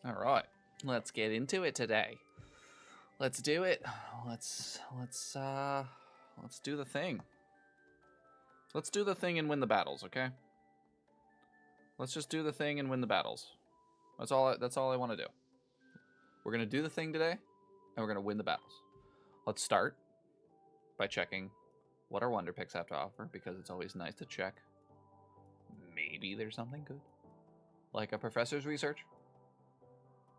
All right, let's get into it today. Let's do it. Let's do the thing. Let's do the thing and win the battles, okay? Let's just do the thing and win the battles. That's all I want to do. We're going to do the thing today, and we're going to win the battles. Let's start by checking what our Wonder Picks have to offer, because it's always nice to check. Maybe there's something good. Like a professor's research.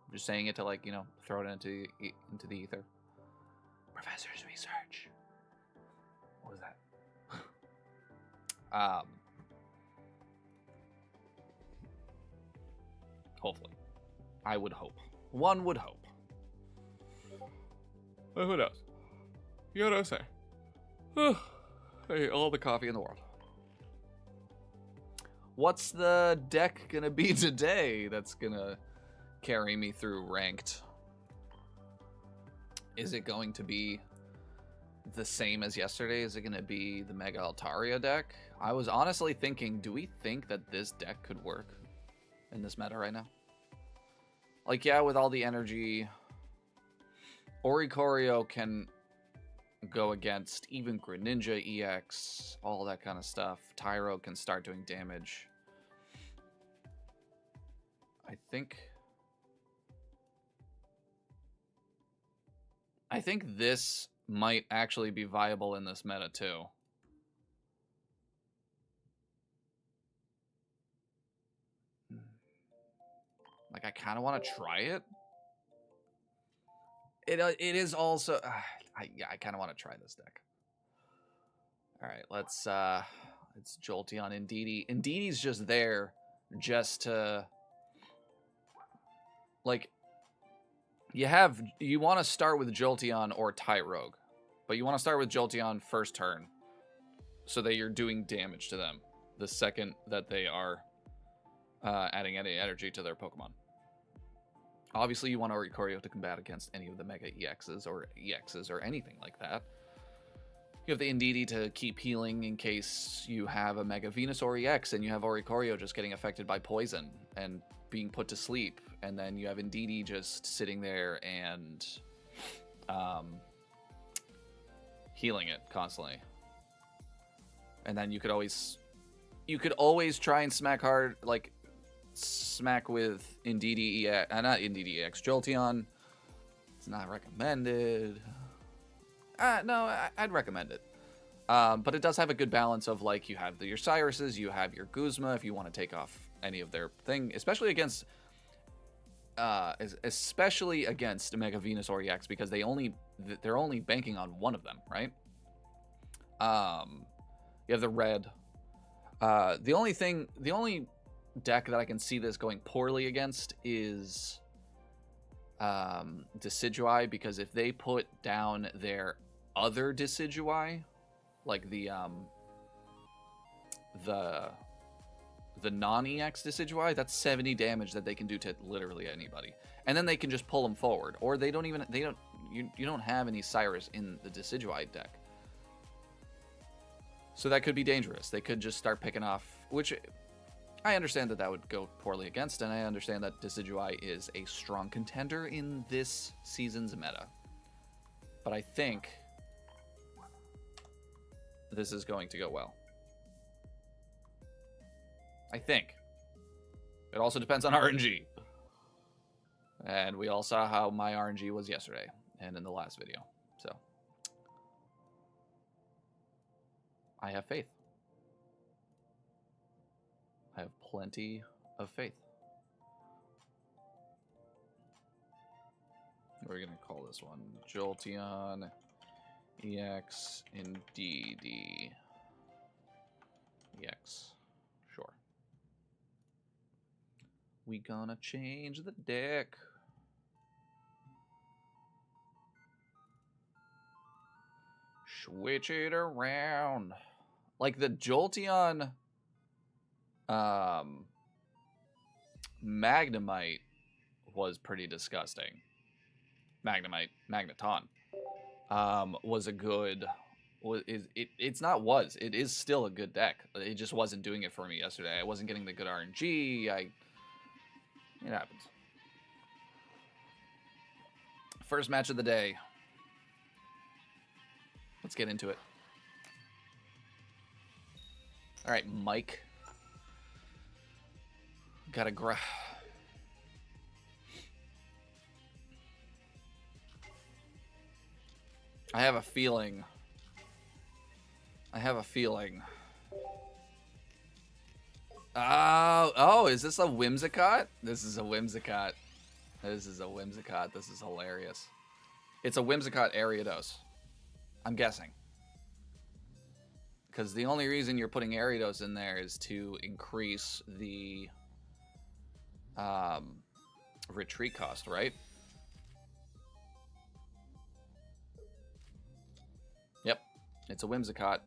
I'm just saying it to, like, you know, throw it into the ether. Professor's research. What was that? Hopefully. I would hope. One would hope. But who knows? You know what I say? Hey, all the coffee in the world. What's the deck gonna be today that's gonna carry me through ranked? Is it going to be the same as yesterday? Is it gonna be the Mega Altaria deck? I was honestly thinking, do we think that this deck could work in this meta right now? Like, yeah, with all the energy, Oricorio can go against even Greninja EX, all that kind of stuff. Tyro can start doing damage. I think this might actually be viable in this meta too. Like, I kind of want to try it. It is also I kind of want to try this deck. All right, let's Jolteon Indeedee. Indeedee's just there just to, like, you want to start with Jolteon or Tyrogue, but you want to start with Jolteon first turn so that you're doing damage to them the second that they are adding any energy to their Pokemon. Obviously, you want Oricorio to combat against any of the Mega EXs or anything like that. You have the Indeedee to keep healing in case you have a Mega Venusaur EX and you have Oricorio just getting affected by poison and being put to sleep. And then you have Indeedee just sitting there and healing it constantly. And then you could always try and smack hard, like, smack with Indeedee EX, not Indeedee EX, Jolteon. It's not recommended. No, I'd recommend it. But it does have a good balance of, like, you have your Cyruses, you have your Guzma if you want to take off any of their thing, especially against Mega Venusaur EX, because they're only banking on one of them, right? You have the red. The only deck that I can see this going poorly against is Decidueye, because if they put down their other Decidueye, like the non-EX Decidueye, that's 70 damage that they can do to literally anybody, and then they can just pull them forward, or you don't have any Cyrus in the Decidueye deck, so that could be dangerous. They could just start picking off, which I understand that would go poorly against, and I understand that Decidueye is a strong contender in this season's meta. But I think this is going to go well. I think. It also depends on RNG. And we all saw how my RNG was yesterday and in the last video. So I have faith. I have plenty of faith. We're going to call this one Jolteon EX Indeedee EX. Sure. We gonna change the deck. Switch it around. Like, the Jolteon Magnemite was pretty disgusting. Magneton was a good. It is still a good deck. It just wasn't doing it for me yesterday. I wasn't getting the good RNG. It happens. First match of the day. Let's get into it. All right, Mike. Gotta I have a feeling. Oh, is this a Whimsicott? This is a Whimsicott. This is hilarious. It's a Whimsicott Ariados. I'm guessing. Because the only reason you're putting Ariados in there is to increase the retreat cost, right? Yep. It's a Whimsicott.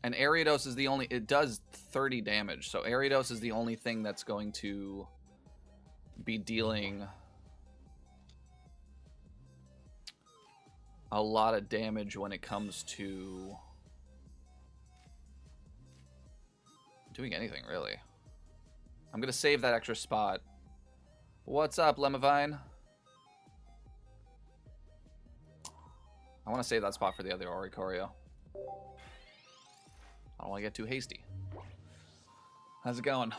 And Ariados is the only... It does 30 damage. So Ariados is the only thing that's going to be dealing a lot of damage when it comes to doing anything, really. I'm going to save that extra spot. What's up, Lemavine? I want to save that spot for the other Oricorio. I don't want to get too hasty. How's it going?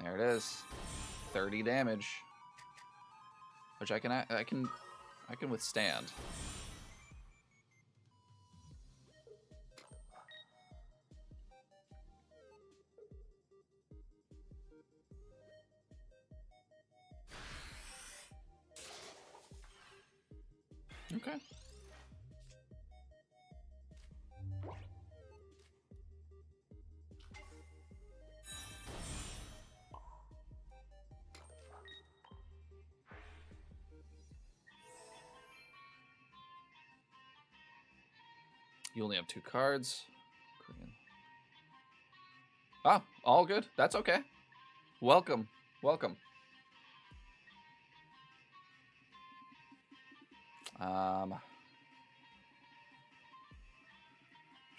There it is. 30 damage. Which I can withstand. Okay. You only have 2 cards. Ah, all good. That's okay. Welcome. Welcome. I'm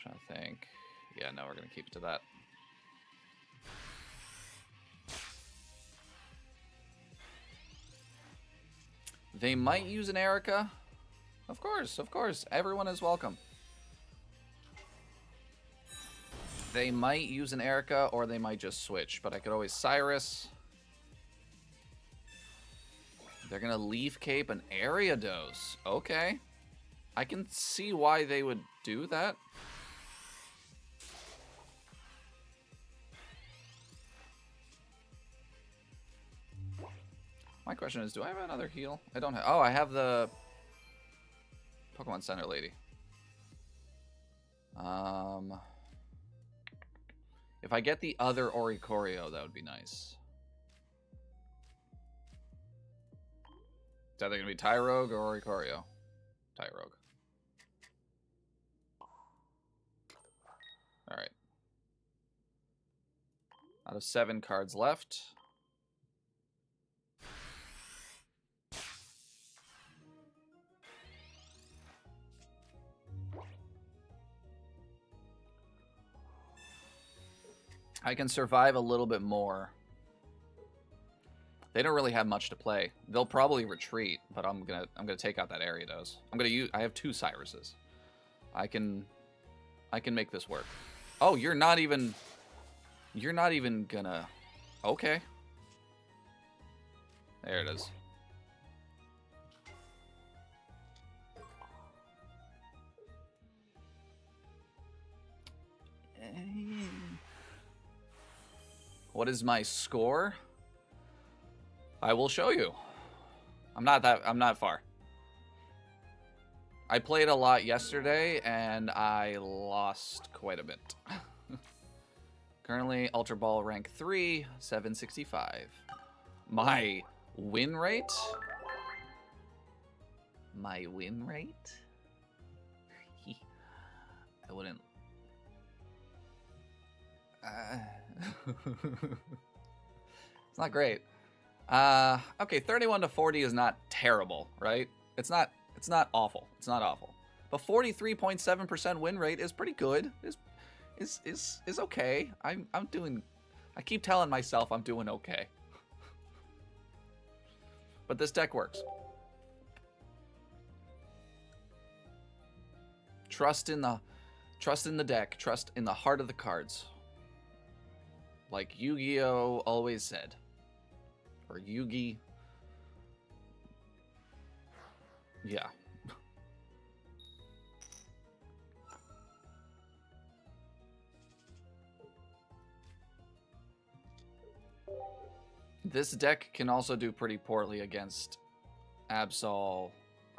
trying to think. Yeah, no, we're going to keep it to that. They might use an Erica. Of course, of course. Everyone is welcome. They might use an Erica, or they might just switch, but I could always Cyrus. They're going to Leaf Cape an Ariados. Okay. I can see why they would do that. My question is, do I have another heal? I don't have... Oh, I have the Pokemon Center lady. If I get the other Oricorio, that would be nice. Is that going to be Tyrogue or Oricorio? Tyrogue. Alright. Out of 7 cards left. I can survive a little bit more. They don't really have much to play. They'll probably retreat, but I'm gonna take out that Ariados. I have 2 Cyruses. I can make this work. Oh, you're not even gonna... Okay. There it is. What is my score? I will show you. I'm not far. I played a lot yesterday and I lost quite a bit. Currently Ultra Ball rank 3, 765. My win rate? My win rate? I wouldn't... It's not great. Okay, 31 to 40 is not terrible, right? It's not awful. It's not awful. But 43.7% win rate is pretty good. Is okay. I'm doing... I keep telling myself I'm doing okay. But this deck works. Trust in the deck. Trust in the heart of the cards. Like Yu-Gi-Oh! Always said. Or Yugi. Yeah. This deck can also do pretty poorly against Absol,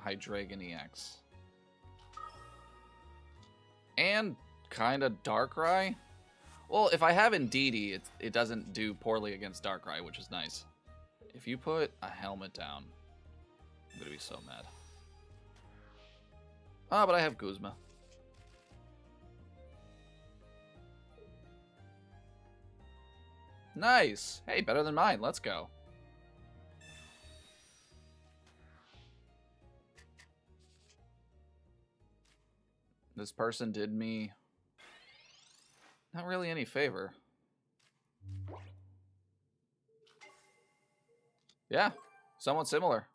Hydreigon EX. And kind of Darkrai. Well, if I have Indeedee, it doesn't do poorly against Darkrai, which is nice. If you put a helmet down, I'm going to be so mad. Oh, but I have Guzma. Nice. Hey, better than mine. Let's go. This person did me not really any favor. Yeah, somewhat similar.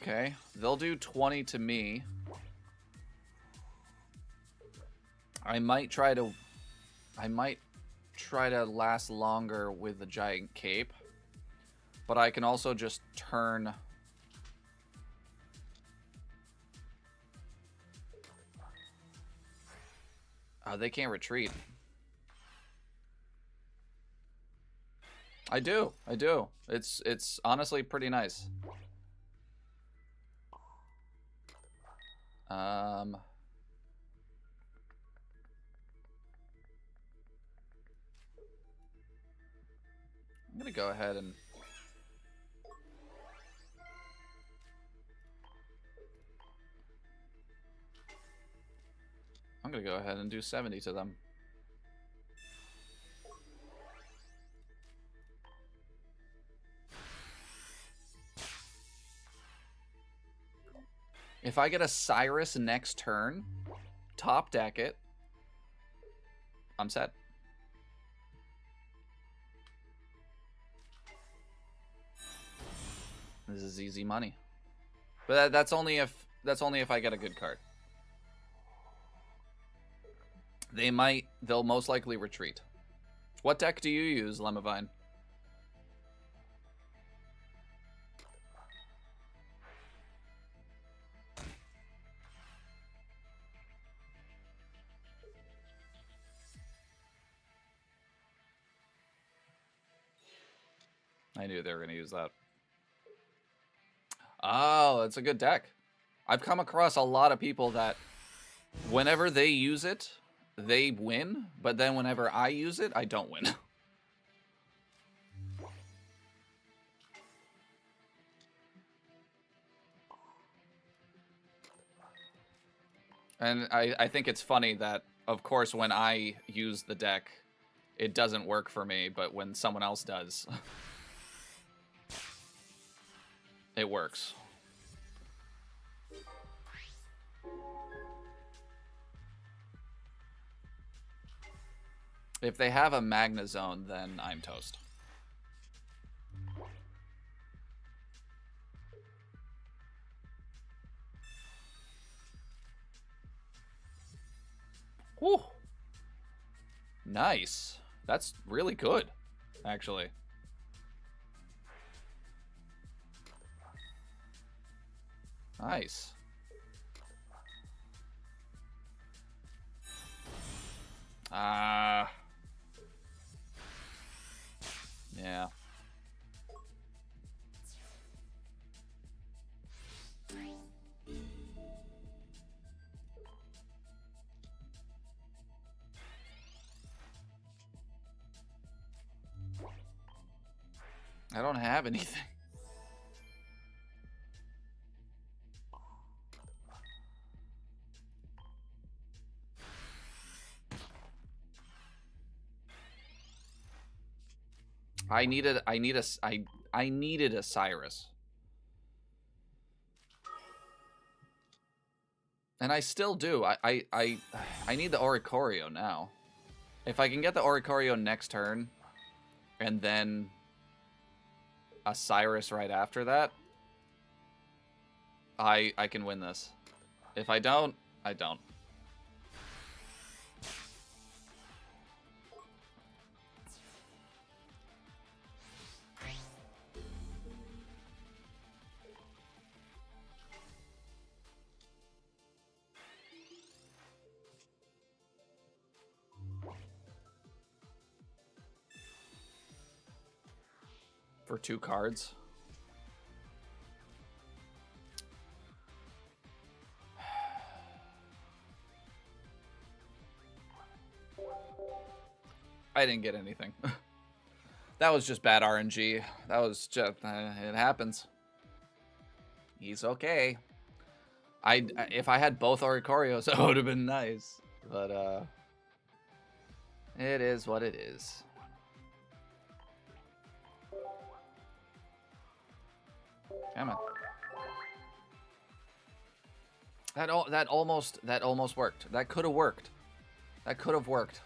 Okay, they'll do 20 to me. I might try to last longer with the giant cape, but I can also just turn. They can't retreat. I do. It's honestly pretty nice. I'm gonna go ahead and do 70 to them. If I get a Cyrus next turn, top deck it, I'm set. This is easy money. But that's only if I get a good card. They'll most likely retreat. What deck do you use, Lemavine? I knew they were going to use that. Oh, it's a good deck. I've come across a lot of people that whenever they use it, they win, but then whenever I use it, I don't win. And I think it's funny that, of course, when I use the deck, it doesn't work for me, but when someone else does, it works. If they have a Magnezone, then I'm toast. Whew. Nice. That's really good, actually. Nice. Yeah. I don't have anything. I needed a Cyrus. And I still do. I need the Oricorio now. If I can get the Oricorio next turn, and then a Cyrus right after that, I can win this. If I don't, I don't. For 2 cards. I didn't get anything. That was just bad RNG. That was just, it happens. He's okay. If I had both Oricorios, that would have been nice. But, it is what it is. Come on. That almost worked. That could have worked. That could have worked.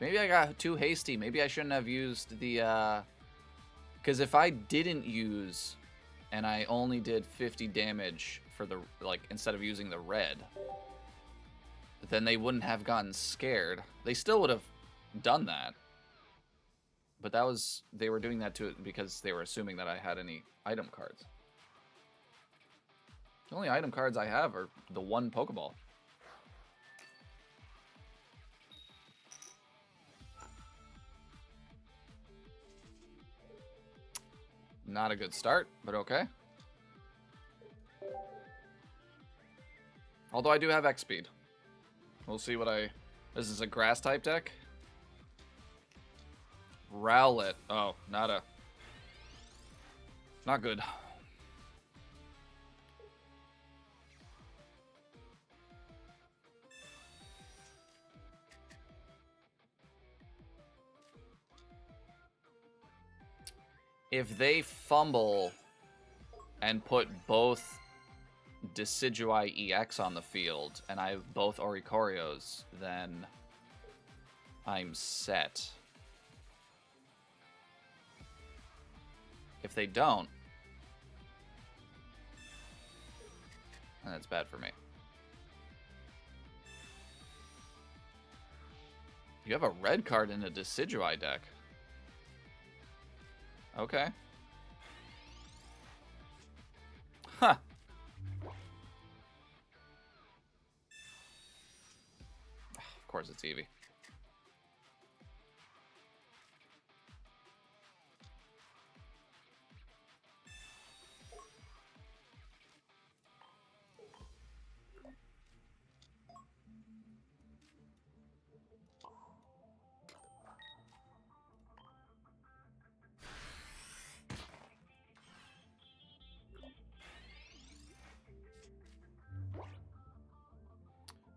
Maybe I got too hasty. Maybe I shouldn't have used the, because if I didn't use, and I only did 50 damage for the, like, instead of using the red, then they wouldn't have gotten scared. They still would have done that. But that was, they were doing that to because they were assuming that I had any item cards. The only item cards I have are the 1 Pokeball. Not a good start, but okay. Although I do have X speed. We'll see what this is a grass type deck. Rowlet. Oh, not good. If they fumble and put both Decidueye EX on the field, and I have both Oricorios, then I'm set. If they don't, then it's bad for me. You have a red card in a Decidueye deck. Okay. Huh. Of course it's Eevee.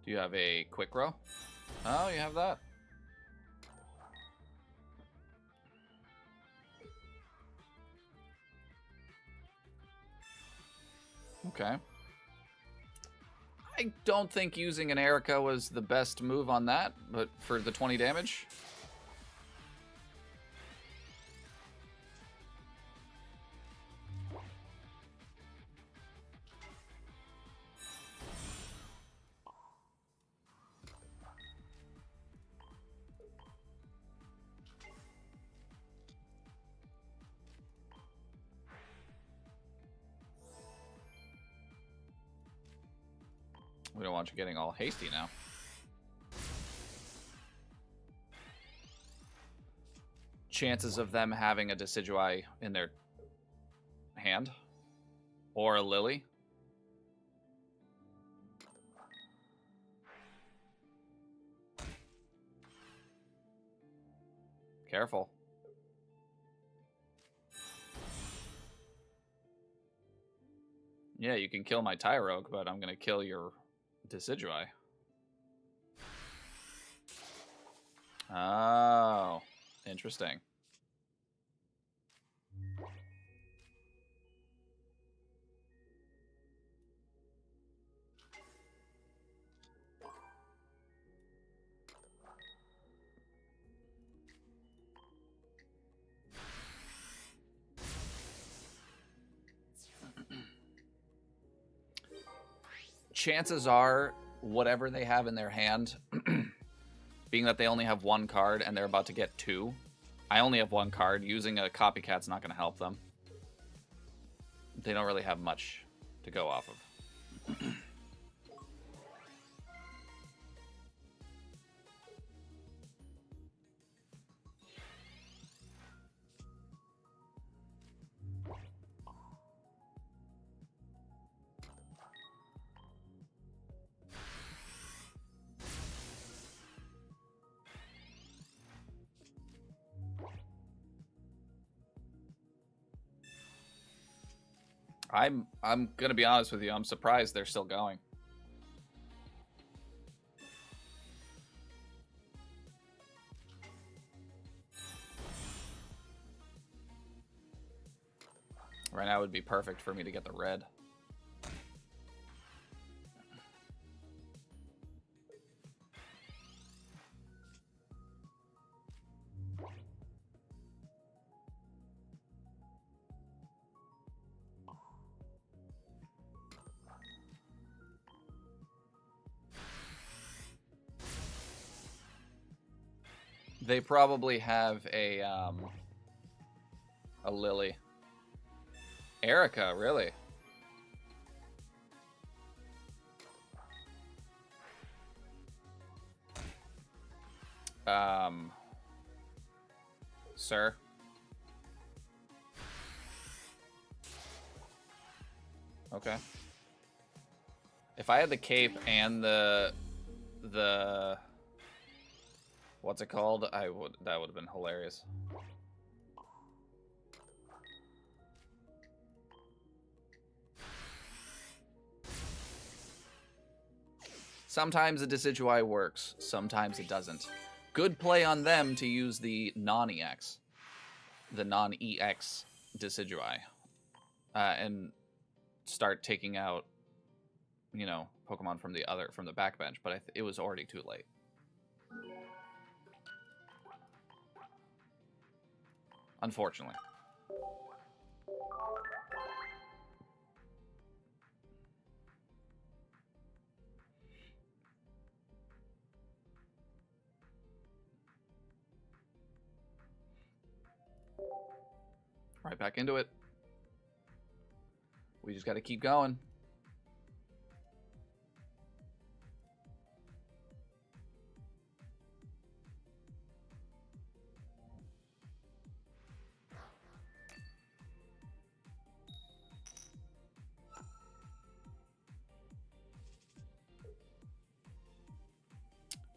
Do you have a quick row? Oh, you have that. Okay. I don't think using an Erica was the best move on that, but for the 20 damage. We don't want you getting all hasty now. Chances of them having a Decidueye in their hand? Or a Lily? Careful. Yeah, you can kill my Tyrogue, but I'm gonna kill your Decidueye. Oh, interesting. Chances are, whatever they have in their hand, being that they only have one card and they're about to get two, I only have one card. Using a copycat's not going to help them. They don't really have much to go off of. I'm gonna be honest with you. I'm surprised they're still going. Right now would be perfect for me to get the red. They probably have a Lily. Erica, really? Sir? Okay. If I had the cape and the what's it called? That would have been hilarious. Sometimes the Decidueye works, sometimes it doesn't. Good play on them to use the non-EX. The non-EX Decidueye. And start taking out, you know, Pokemon from the backbench, but it was already too late. Unfortunately. Right back into it. We just got to keep going.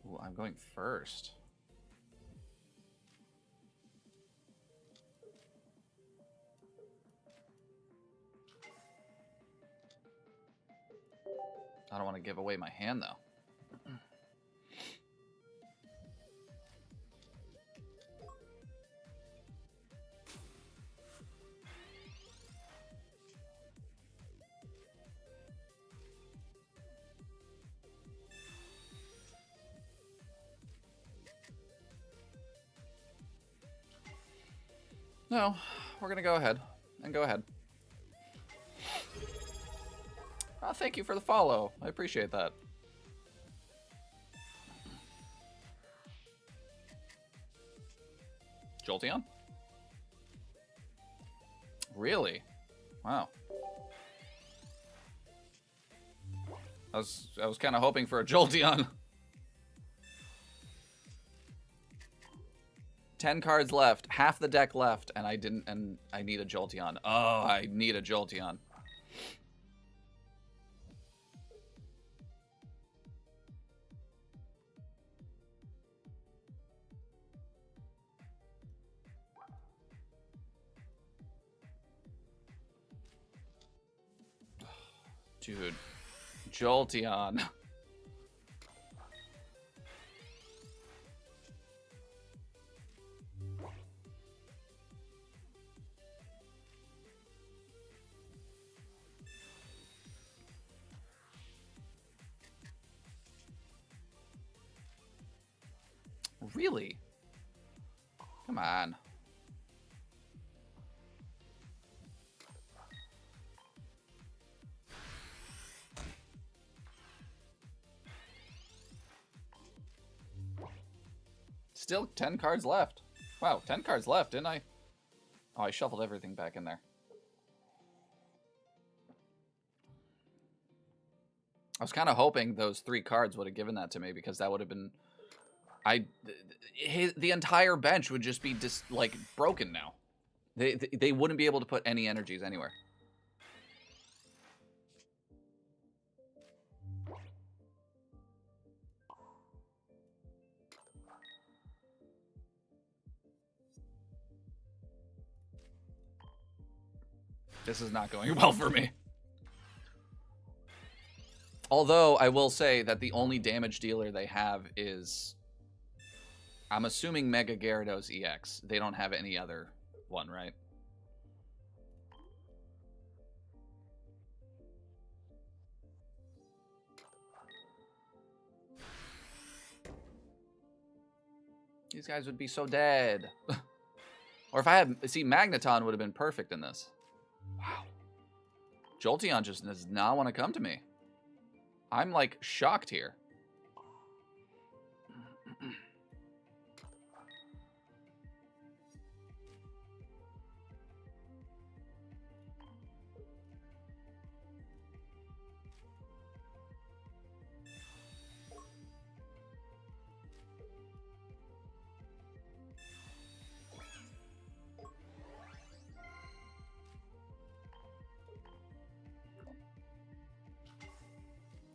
Ooh, I'm going first. I don't want to give away my hand, though. No, we're going to go ahead. And go ahead. Oh, thank you for the follow. I appreciate that. Jolteon? Really? Wow. I was kind of hoping for a Jolteon. 10 cards left, half the deck left, and I need a Jolteon. Oh, I need a Jolteon. Dude, Jolteon. Really? Come on. Still 10 cards left. Wow, 10 cards left, didn't I? Oh, I shuffled everything back in there. I was kind of hoping those 3 cards would have given that to me, because that would have been... the entire bench would just be just like broken now. They wouldn't be able to put any energies anywhere. This is not going well for me. Although, I will say that the only damage dealer they have is... I'm assuming Mega Gyarados EX. They don't have any other one, right? These guys would be so dead. Or if I had... See, Magneton would have been perfect in this. Wow. Jolteon just does not want to come to me. I'm, like, shocked here.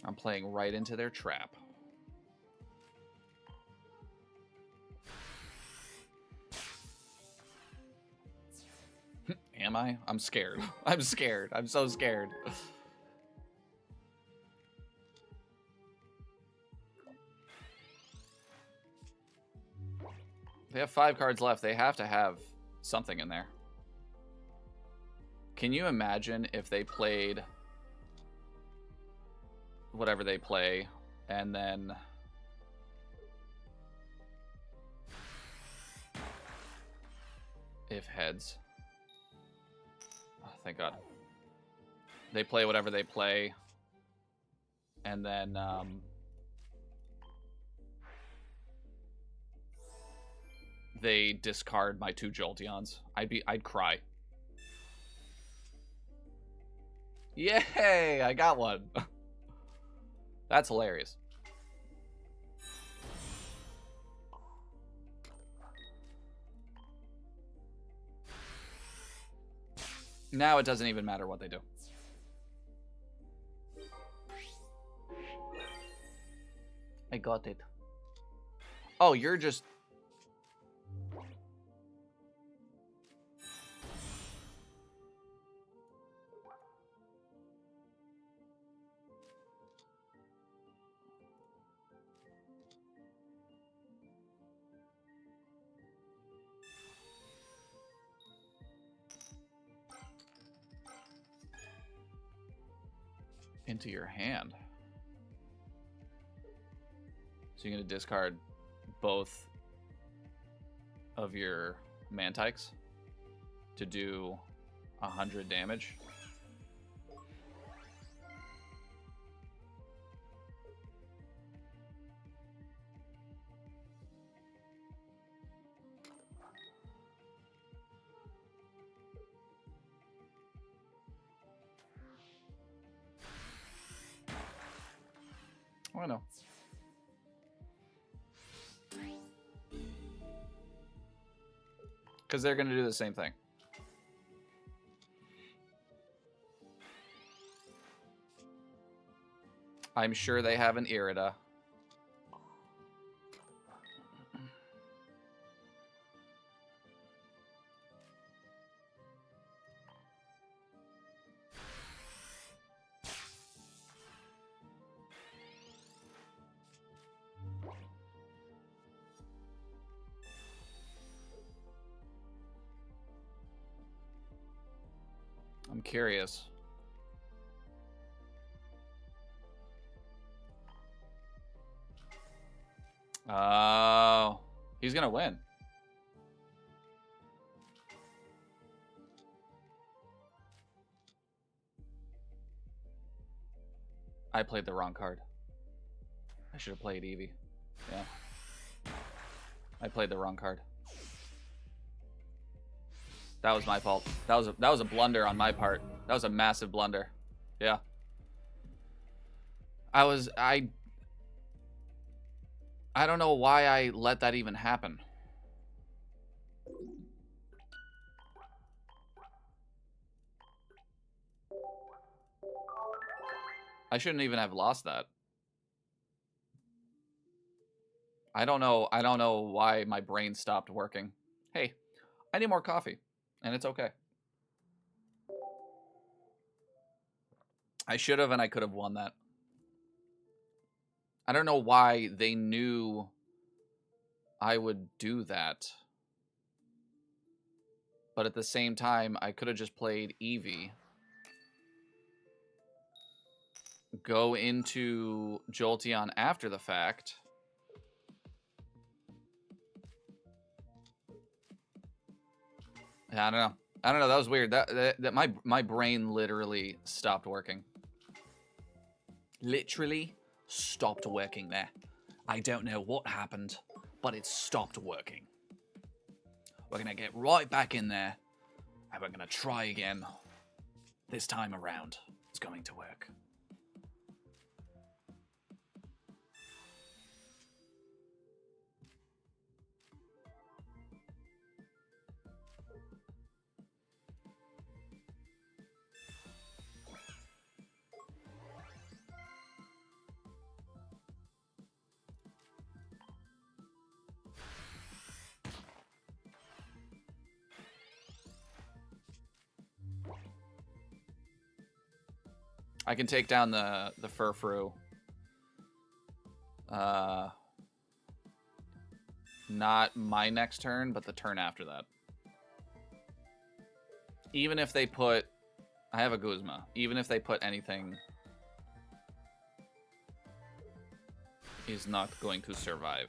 I'm playing right into their trap. Am I? I'm scared. I'm scared. I'm so scared. They have 5 cards left. They have to have something in there. Can you imagine if they played whatever they play and then if heads? Oh, thank God. They play whatever they play and then they discard my 2 Jolteons. I'd cry. Yay! I got one. That's hilarious. Now it doesn't even matter what they do. I got it. Oh, you're just... into your hand. So you're going to discard both of your Mantikes to do 100 damage. I know. Because they're going to do the same thing. I'm sure they have an Irida. I'm curious. Oh. He's gonna win. I played the wrong card. I should have played Eevee. Yeah. I played the wrong card. That was my fault. That was a blunder on my part. That was a massive blunder. Yeah. I don't know why I let that even happen. I shouldn't even have lost that. I don't know why my brain stopped working. Hey, I need more coffee, and it's okay. I should have, and I could have won that. I don't know why they knew I would do that. But at the same time, I could have just played Eevee. Go into Jolteon after the fact. Yeah, I don't know. I don't know. That was weird. That my brain literally stopped working. Literally stopped working there. I don't know what happened, but it stopped working. We're gonna get right back in there, and we're gonna try again. This time around, it's going to work. I can take down the Furfrou. Not my next turn, but the turn after that. Even if they put... I have a Guzma. Even if they put anything... He's not going to survive.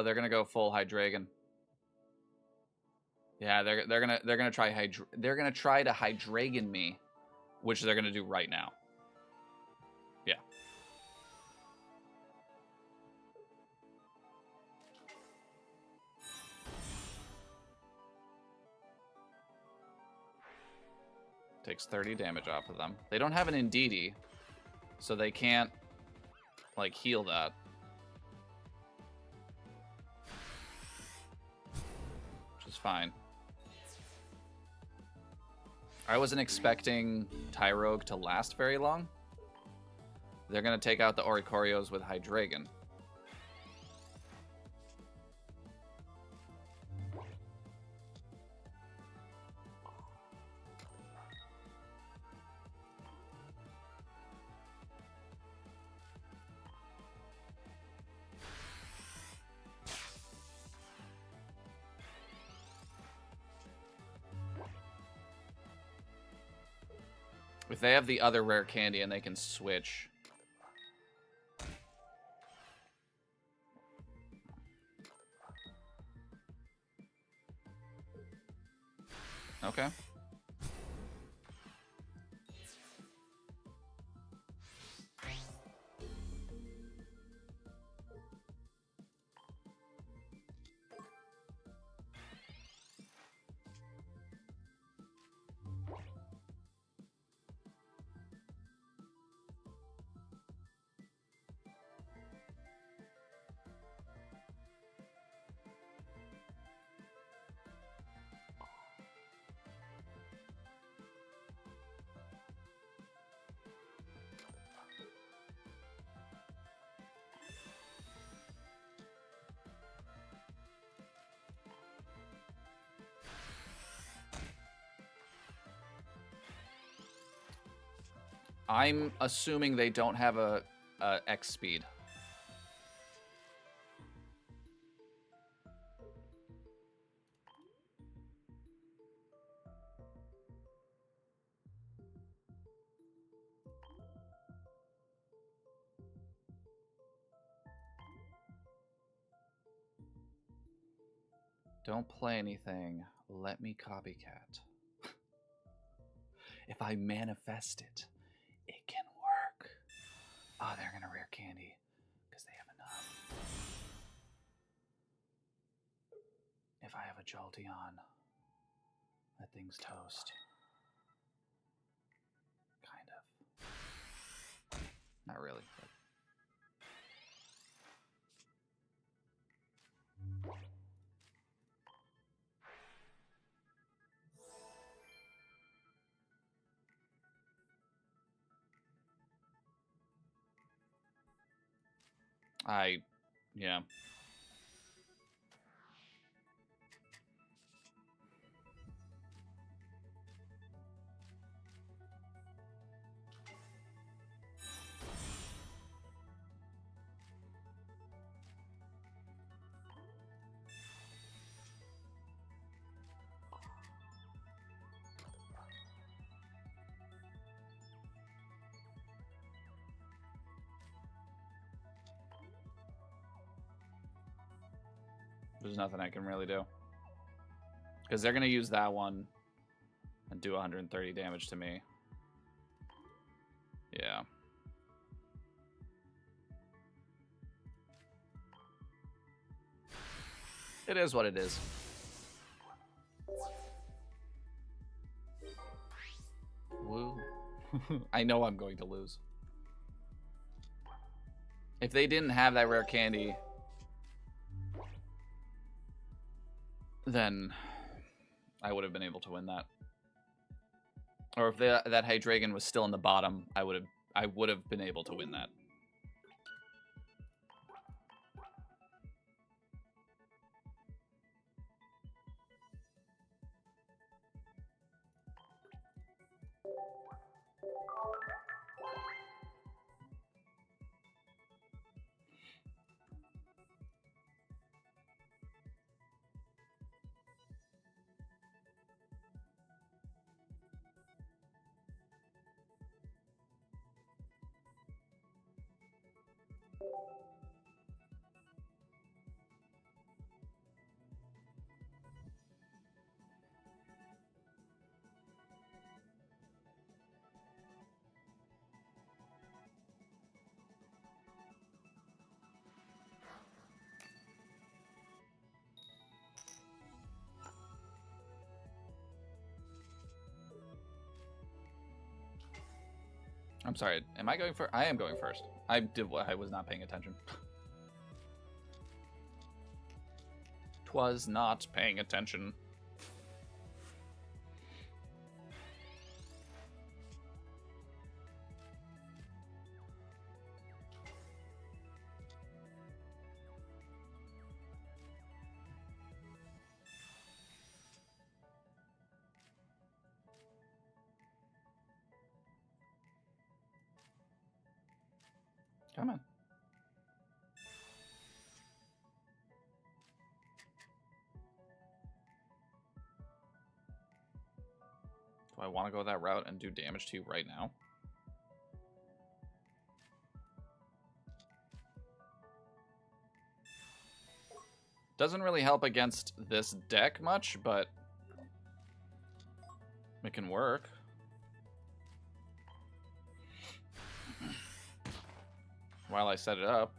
They're gonna go full Hydreigon. Yeah, they're gonna try to Hydreigon me, which they're gonna do right now. Yeah. Takes 30 damage off of them. They don't have an Indeedee, so they can't like heal that. Which is fine. I wasn't expecting Tyrogue to last very long. They're going to take out the Oricorios with Hydreigon. If they have the other rare candy and they can switch. Okay. I'm assuming they don't have a X speed. Don't play anything. Let me copycat. If I manifest it, it can work. Oh, they're gonna rare candy because they have enough. If I have a Jolteon, that thing's toast. Kind of. Not really. But... yeah. There's nothing I can really do. Because they're going to use that one and do 130 damage to me. Yeah. It is what it is. Woo. I know I'm going to lose. If they didn't have that rare candy, then I would have been able to win that. Or if that Hydreigon was still in the bottom, I would have been able to win that. I'm sorry. Am I going first? I am going first. I was not paying attention. Twas not paying attention. Come on. Do I want to go that route and do damage to you right now? Doesn't really help against this deck much, but it can work. While I set it up.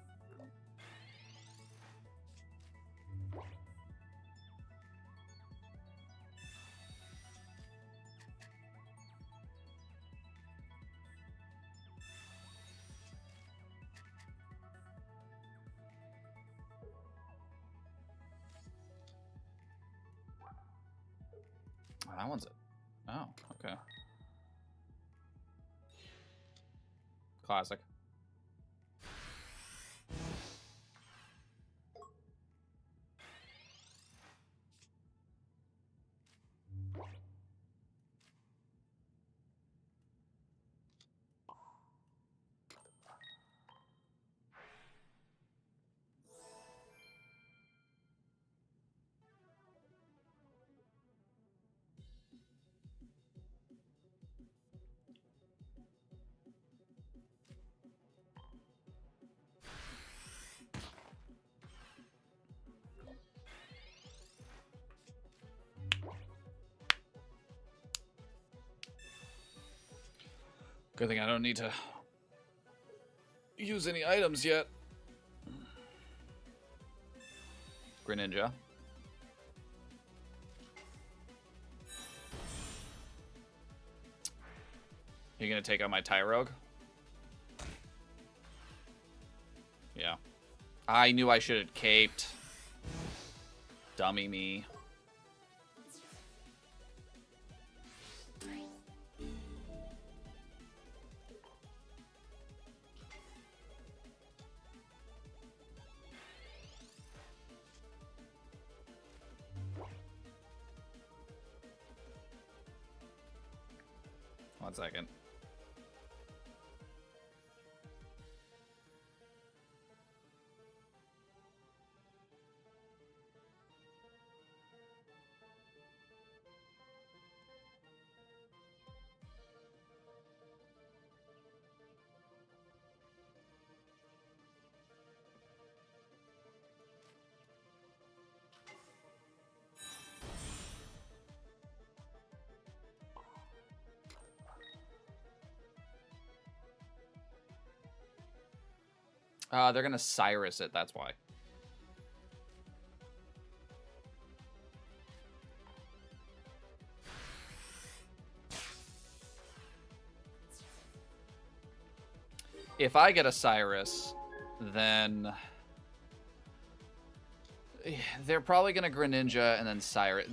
Oh, that one's it. Oh, okay. Classic. Good thing I don't need to use any items yet. Greninja. You gonna take out my Tyrogue? Yeah. I knew I should have caped. Dummy me. One second. They're gonna Cyrus it, that's why. If I get a Cyrus, then they're probably gonna Greninja and then Cyrus.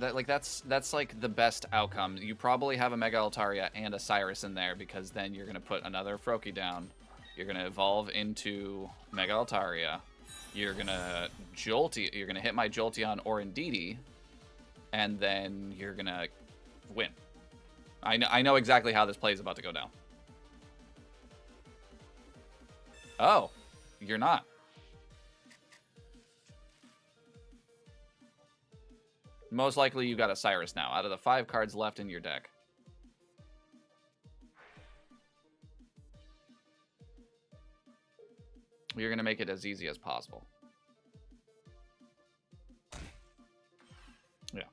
That's like the best outcome. You probably have a Mega Altaria and a Cyrus in there because then you're gonna put another Froakie down. You're gonna evolve into Mega Altaria. You're gonna You're gonna hit my Jolteon or Indeedee, and then you're gonna win. I know exactly how this play is about to go down. Oh, you're not. Most likely you got a Cyrus now out of the 5 cards left in your deck. You're going to make it as easy as possible. Yeah.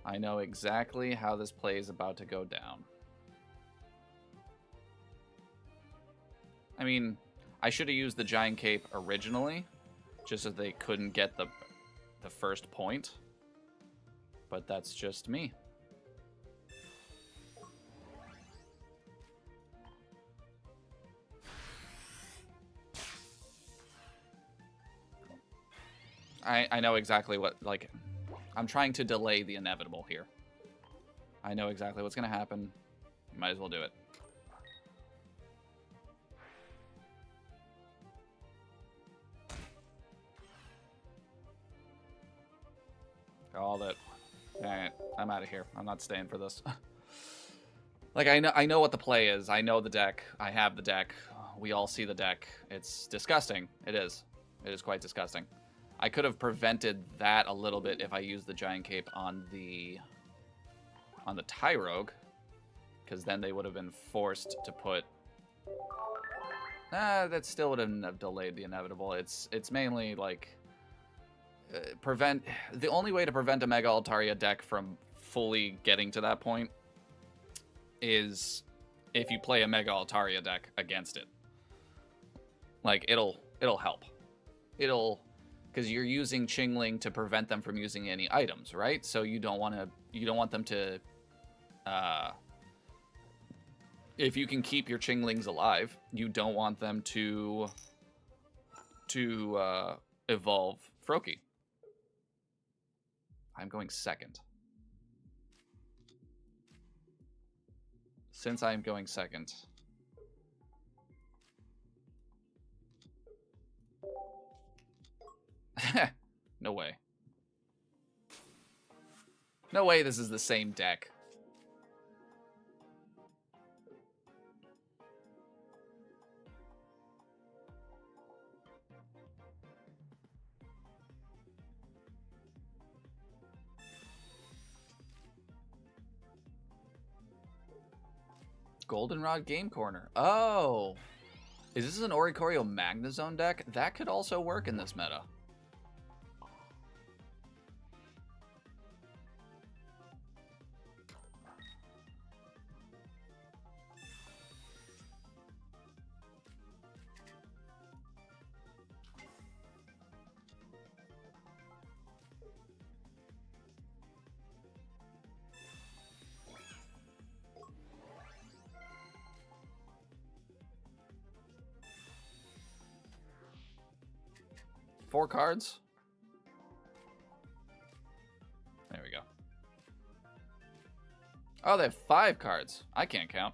I know exactly how this play is about to go down. I mean, I should have used the Giant Cape originally, just so they couldn't get the first point. But that's just me. I know exactly what, like, I'm trying to delay the inevitable here. I know exactly what's going to happen. Might as well do it. Called it. Alright, I'm out of here. I'm not staying for this. Like, I know what the play is. I know the deck. I have the deck. We all see the deck. It's disgusting. It is. It is quite disgusting. I could have prevented that a little bit if I used the Giant Cape on the Tyrogue, because then they would have been forced to put... that still would have delayed the inevitable. It's mainly, like... The only way to prevent a Mega Altaria deck from fully getting to that point is if you play a Mega Altaria deck against it. Like, it'll help. Because you're using Chingling to prevent them from using any items, right? So you don't want them to if you can keep your Chinglings alive, you don't want them to evolve Froakie. I'm going second. Since I'm going second, no way. No way this is the same deck. Goldenrod Game Corner. Oh! Is this an Oricorio Magnezone deck? That could also work in this meta. Four cards? There we go. Oh, they have 5 cards. I can't count.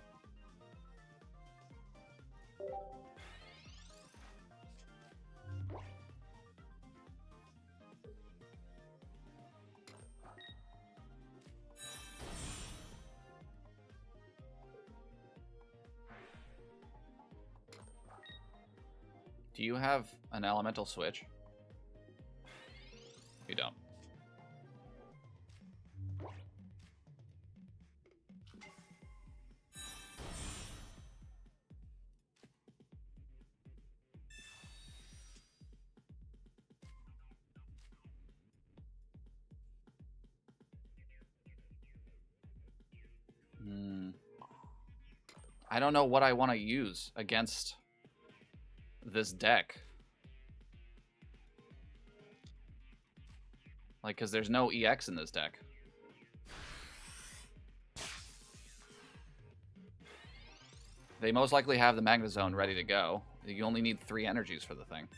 Do you have an elemental switch? You don't. I don't know what I want to use against this deck. Like, because there's no EX in this deck. They most likely have the Magnezone ready to go. You only need 3 energies for the thing.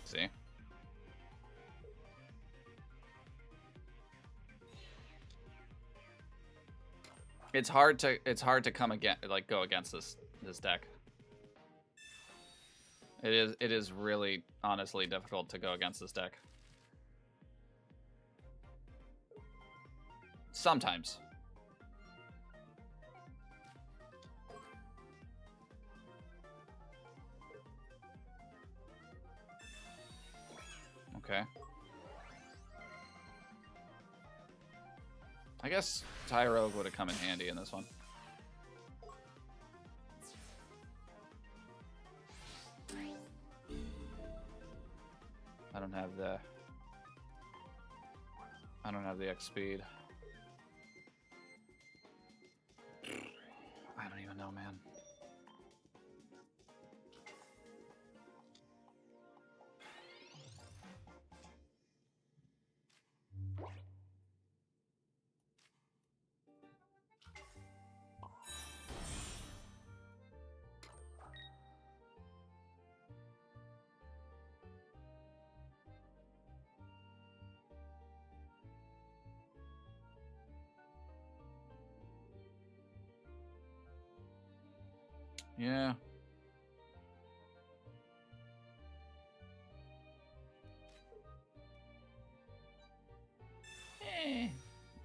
See? It's hard to come again, like, go against this deck. It is really honestly difficult to go against this deck. Sometimes. Okay. I guess Tyrogue would have come in handy in this one. I don't have the X speed. I don't even know, man. Yeah.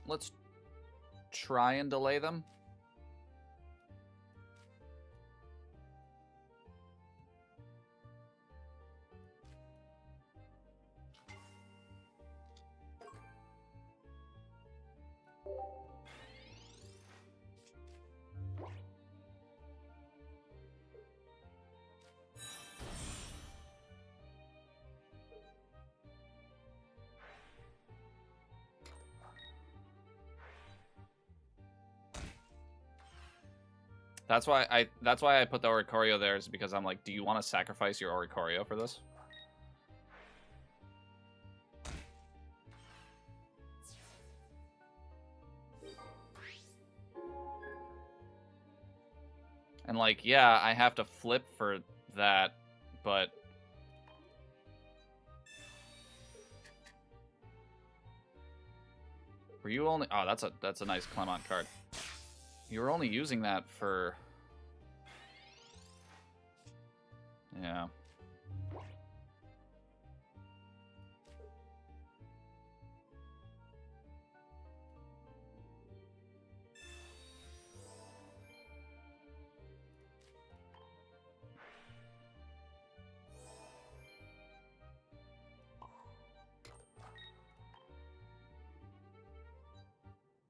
Let's try and delay them. That's why I put the Oricorio there, is because I'm like, do you want to sacrifice your Oricorio for this? And like, yeah, I have to flip for that, but were you only? Oh, that's a nice Clement card. You were only using that for. Yeah.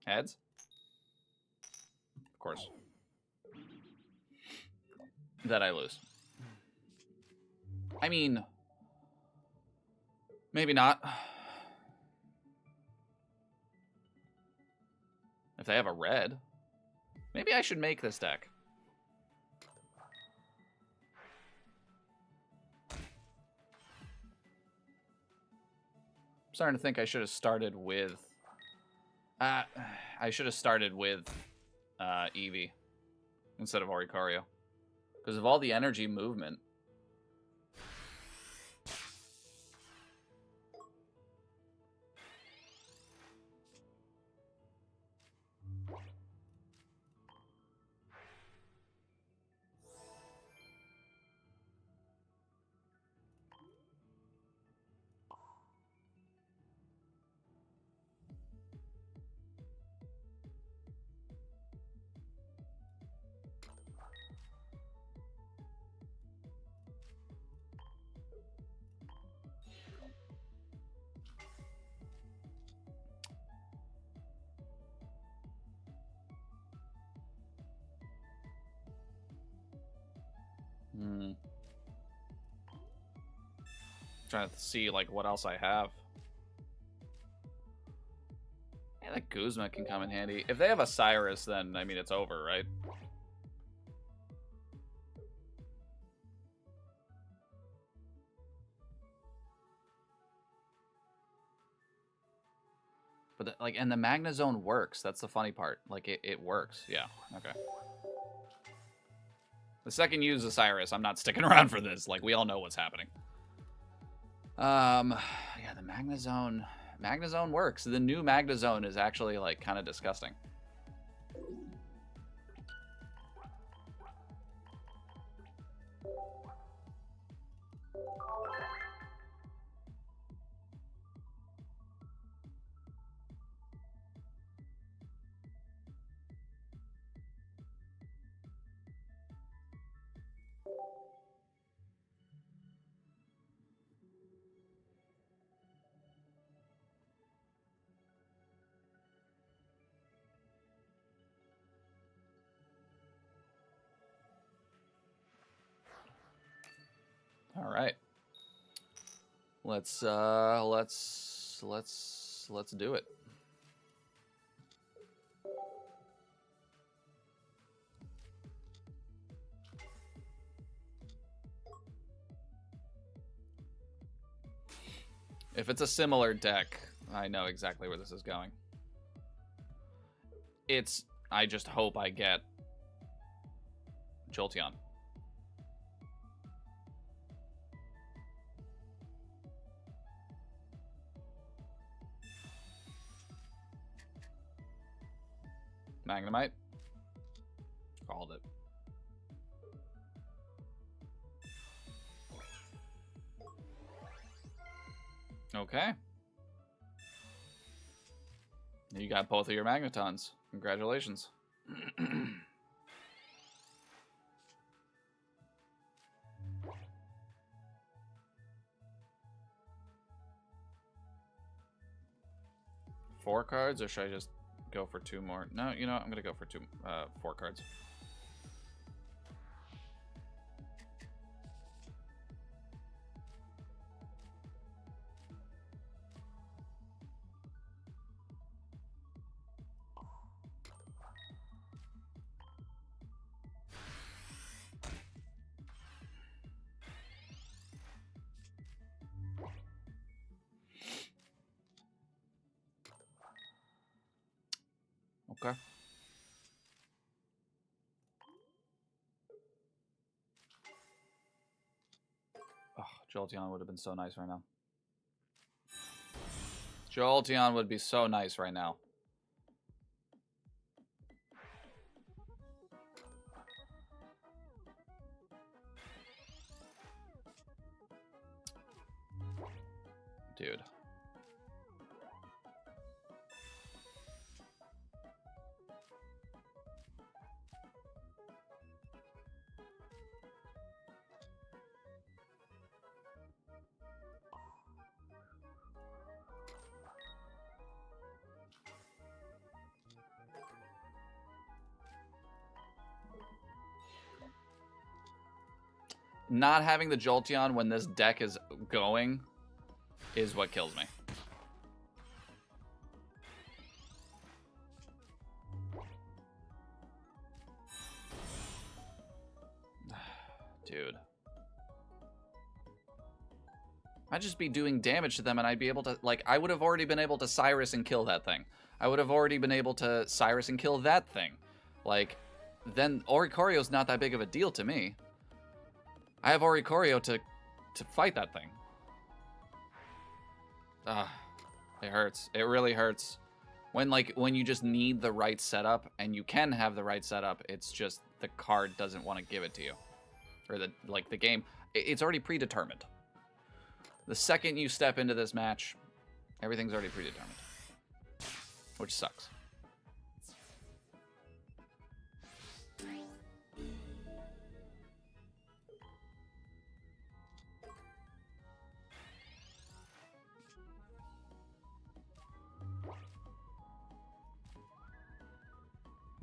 Heads? Of course. That I lose. I mean, maybe not. If they have a red, maybe I should make this deck. I'm starting to think I should have started with... I should have started with Eevee instead of Oricorio. Because of all the energy movement. Trying to see like what else I have. Yeah, that Guzma can come in handy. If they have a Cyrus, then I mean it's over, right? But like, and the Magnezone works. That's the funny part. Like it works. Yeah. Okay. The second you use a Cyrus, I'm not sticking around for this. Like we all know what's happening. Yeah, the Magnezone works. The new Magnezone is actually like kind of disgusting. All right. Let's do it. If it's a similar deck, I know exactly where this is going. I just hope I get Jolteon. Magnemite. Called it. Okay. You got both of your Magnetons. Congratulations. 4 cards, or should I just go for 2 more? No, you know what? I'm gonna go for 4 cards. Okay. Oh, Jolteon would have been so nice right now. Jolteon would be so nice right now. Dude. Not having the Jolteon when this deck is going is what kills me. Dude. I'd just be doing damage to them and I'd be able to, like, I would have already been able to Cyrus and kill that thing. I would have already been able to Cyrus and kill that thing. Like, then Oricorio's not that big of a deal to me. I have Oricorio to fight that thing. It hurts. It really hurts. When you just need the right setup, and you can have the right setup, it's just the card doesn't want to give it to you. Or the game, it's already predetermined. The second you step into this match, everything's already predetermined. Which sucks.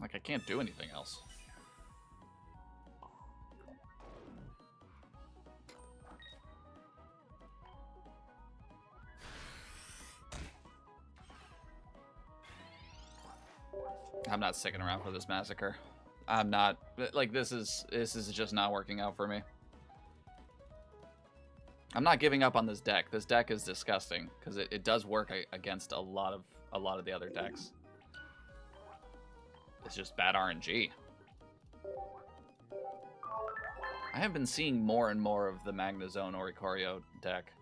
Like, I can't do anything else. I'm not sticking around for this massacre. I'm not. Like, this is just not working out for me. I'm not giving up on this deck. This deck is disgusting because it does work against a lot of the other decks. It's just bad RNG. I have been seeing more and more of the Magnezone Oricorio deck.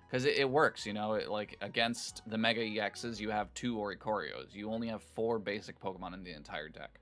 Because it works, you know? Like, against the Mega EXs, you have 2 Oricorios. You only have 4 basic Pokemon in the entire deck.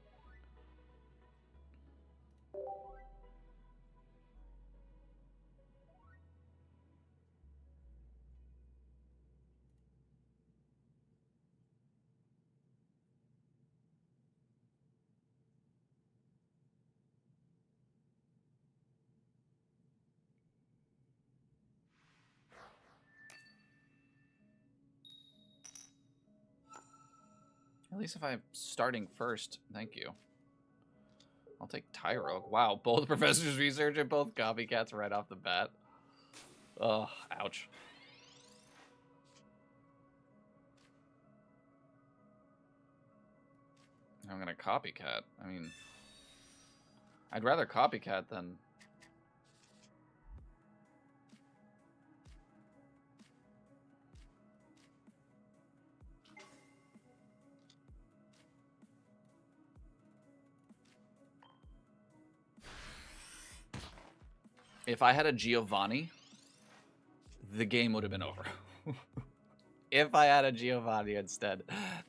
At least if I'm starting first, thank you. I'll take Tyrogue. Wow, both professors research and both copycats right off the bat. Ugh, ouch. I'm gonna copycat. I mean, I'd rather copycat than... If I had a Giovanni, the game would have been over. If I had a Giovanni instead.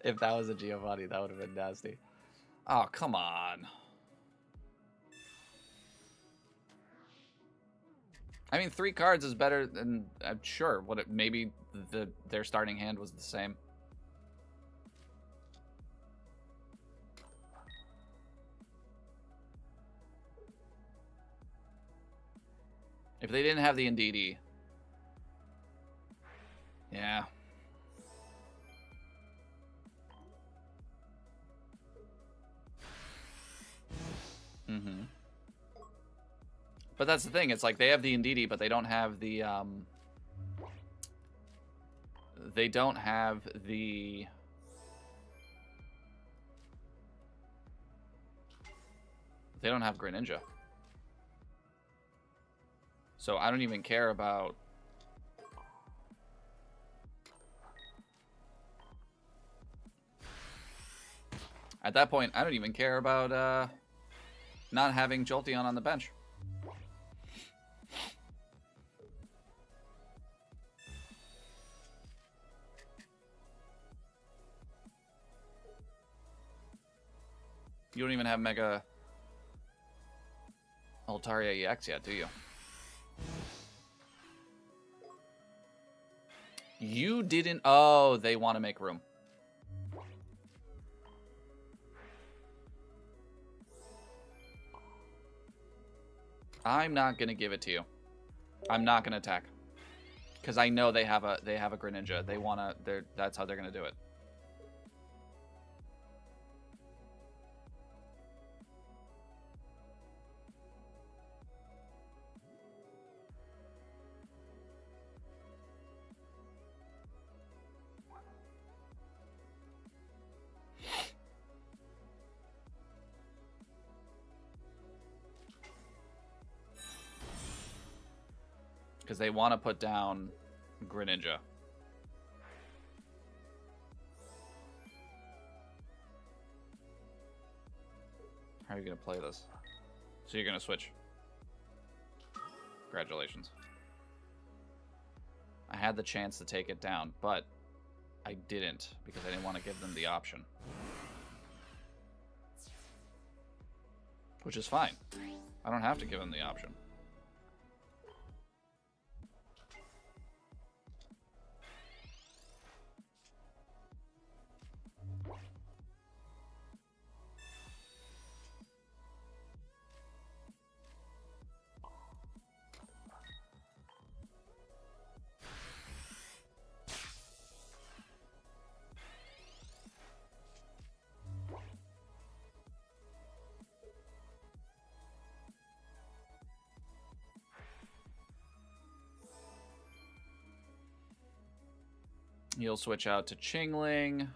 If that was a Giovanni, that would have been nasty. Oh, come on. I mean, 3 cards is better than... I'm sure. Maybe their starting hand was the same. If they didn't have the Indeedee... Yeah. Mm-hmm. But that's the thing. It's like they have the Indeedee, but they don't have the... They don't have the... They don't have Greninja. So I don't even care about... At that point, I don't even care about not having Jolteon on the bench. You don't even have Mega Altaria EX yet, do you? You didn't... Oh, they want to make room. I'm not going to give it to you. I'm not going to attack. Because I know they have a Greninja. They want to... That's how they're going to do it. Because they want to put down Greninja. How are you going to play this? So you're going to switch. Congratulations. I had the chance to take it down, but I didn't because I didn't want to give them the option. Which is fine. I don't have to give them the option. You'll switch out to Chingling.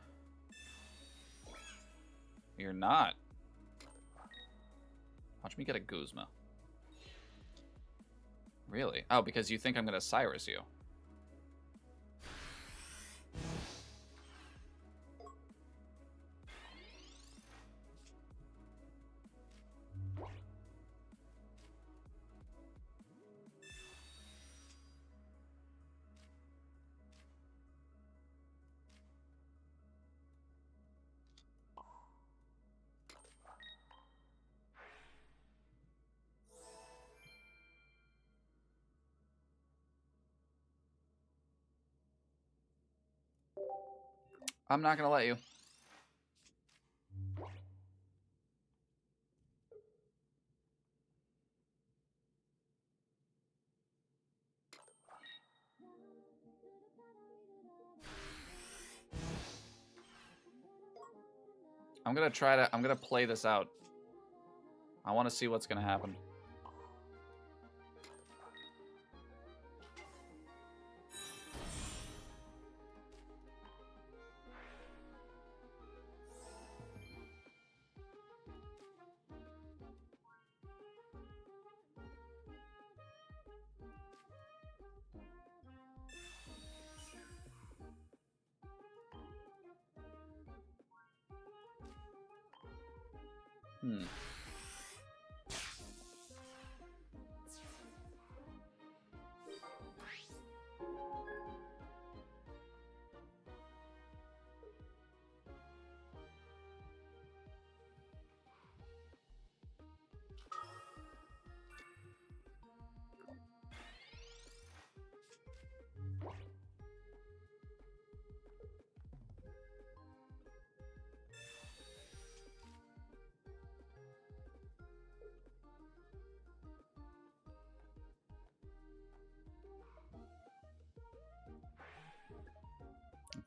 You're not. Watch me get a Guzma. Really? Oh, because you think I'm going to Cyrus you. I'm not going to let you. I'm going to play this out. I want to see what's going to happen.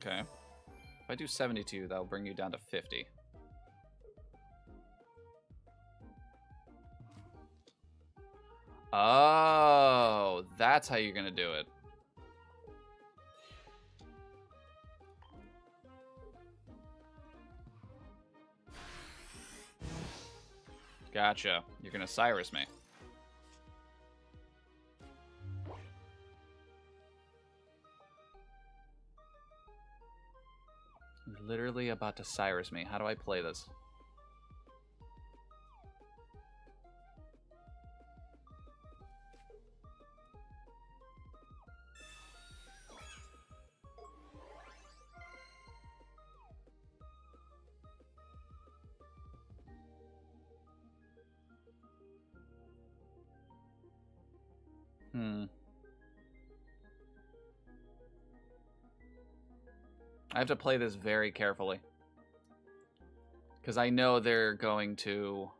Okay. If I do 72, that'll bring you down to 50. Oh, that's how you're going to do it. Gotcha. You're going to Cyrus me. You're literally about to Cyrus me. How do I play this? I have to play this very carefully. Because I know they're going to...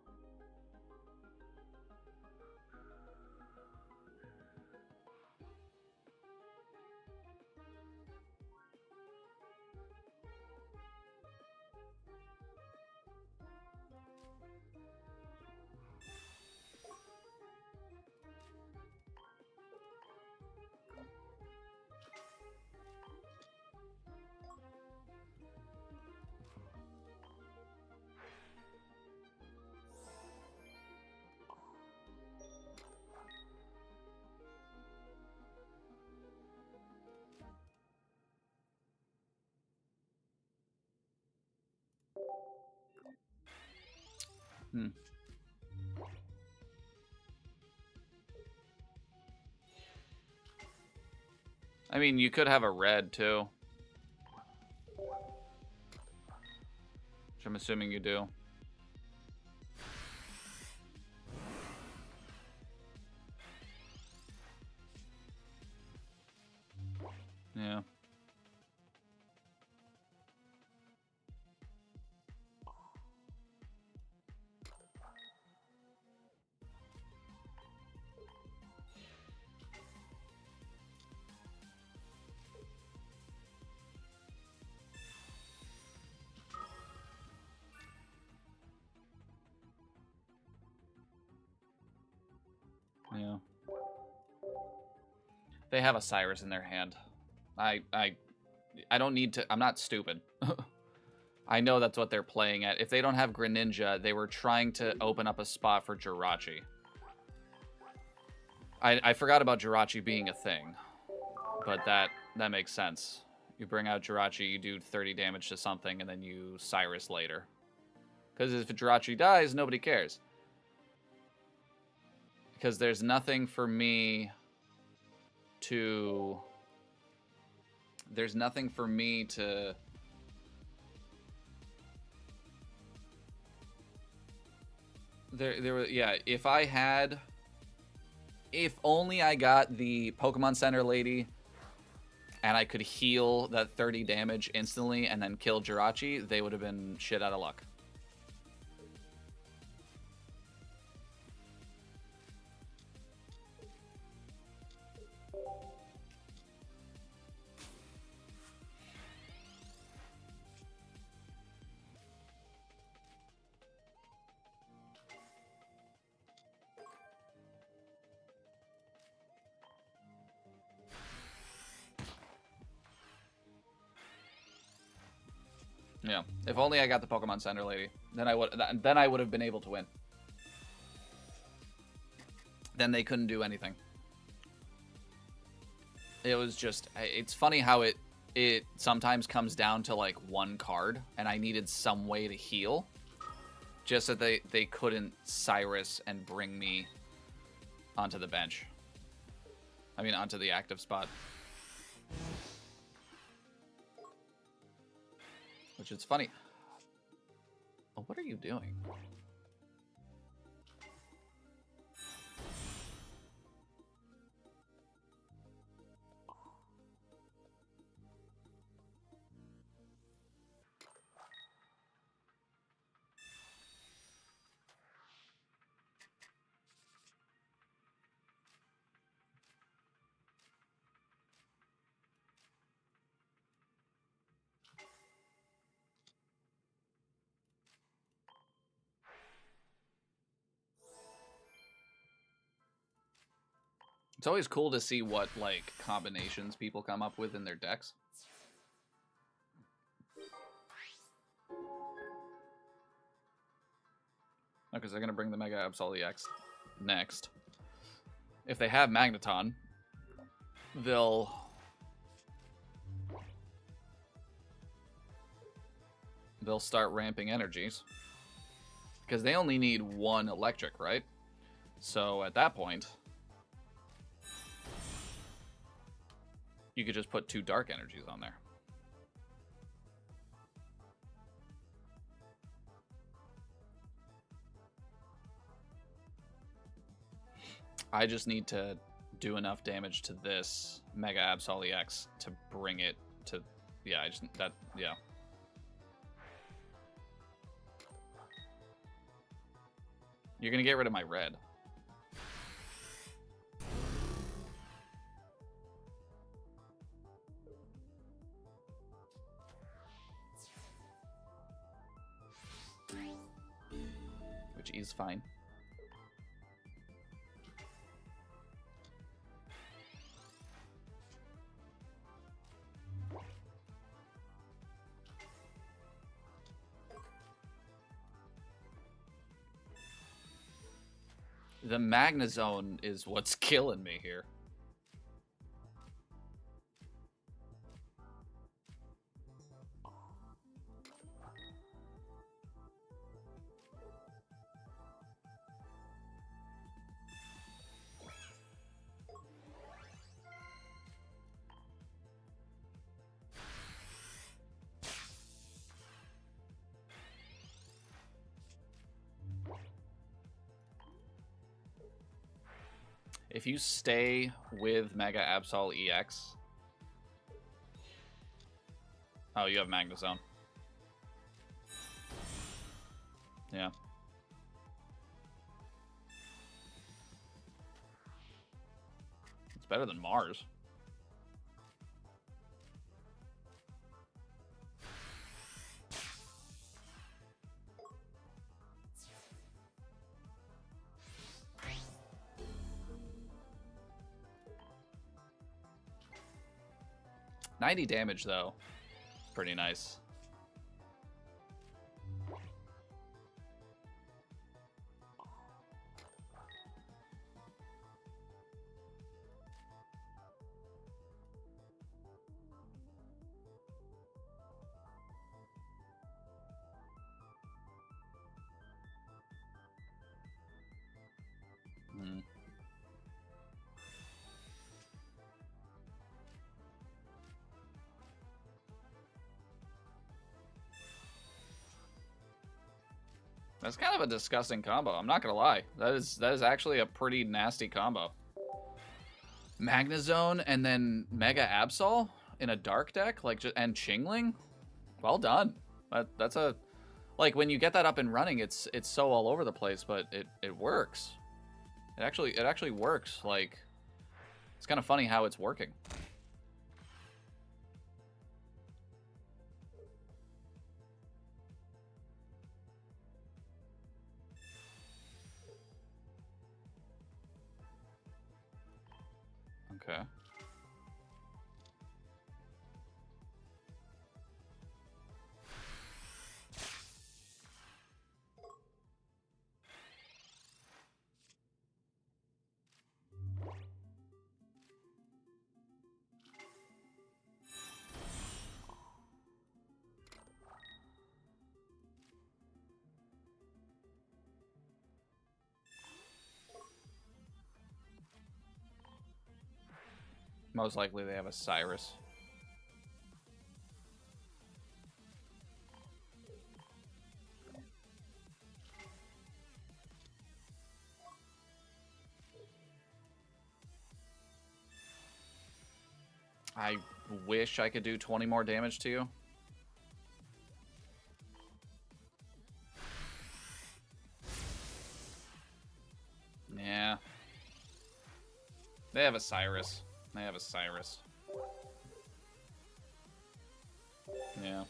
Hmm. I mean, you could have a red, too. Which I'm assuming you do. Yeah. Yeah. They have a Cyrus in their hand. I don't need to. I'm not stupid. I know that's what they're playing at. If they don't have Greninja, they were trying to open up a spot for Jirachi. I forgot about Jirachi being a thing, but that makes sense. You bring out Jirachi, you do 30 damage to something, and then you Cyrus later. Because if Jirachi dies, nobody cares. Because there's nothing for me to... There's nothing for me to... There were, yeah, if I had... If only I got the Pokemon Center lady and I could heal that 30 damage instantly and then kill Jirachi, they would have been shit out of luck. Yeah, if only I got the Pokemon Center lady, then I would have been able to win. Then they couldn't do anything. It was just, it's funny how it sometimes comes down to like one card, and I needed some way to heal, just so they couldn't Cyrus and bring me onto the bench. I mean, onto the active spot. Which is funny. Oh, what are you doing? It's always cool to see what, like, combinations people come up with in their decks. Because they're going to bring the Mega Absol EX next. If they have Magneton, they'll start ramping energies. Because they only need one electric, right? So at that point, you could just put 2 dark energies on there. I just need to do enough damage to this Mega Absol EX to bring it to... Yeah, yeah. You're going to get rid of my red. Which is fine. The Magnezone is what's killing me here. If you stay with Mega Absol EX... Oh, you have Magnezone. Yeah. It's better than Mars. $90 damage, though. Pretty nice. That's kind of a disgusting combo. I'm not gonna lie. That is actually a pretty nasty combo. Magnezone and then Mega Absol in a dark deck, like, and Chingling. Well done. That's a, like, when you get that up and running, it's so all over the place, but it works. It actually works. Like, it's kind of funny how it's working. Okay. Most likely they have a Cyrus. I wish I could do 20 more damage to you. Yeah. They have a Cyrus. They have a Cyrus. Yeah.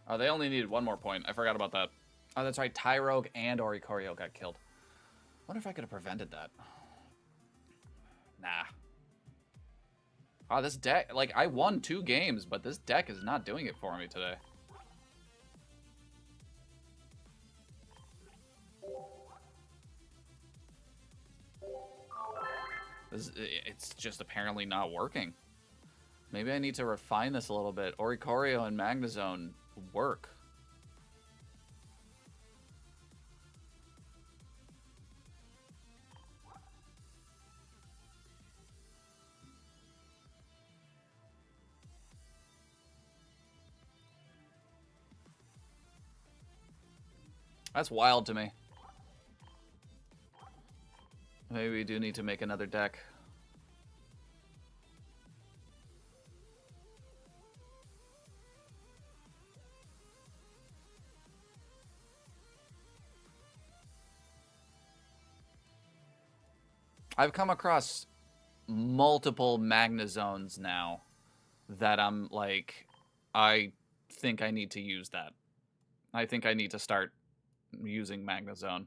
Oh, they only needed one more point. I forgot about that. Oh, that's right. Tyrogue and Oricorio got killed. Wonder if I could have prevented that. Nah. Oh, this deck... Like, I won 2 games, but this deck is not doing it for me today. It's just apparently not working. Maybe I need to refine this a little bit. Oricorio and Magnezone work. That's wild to me. Maybe we do need to make another deck. I've come across multiple Magnezones now that I'm like, I think I need to use that. I think I need to start using Magnezone.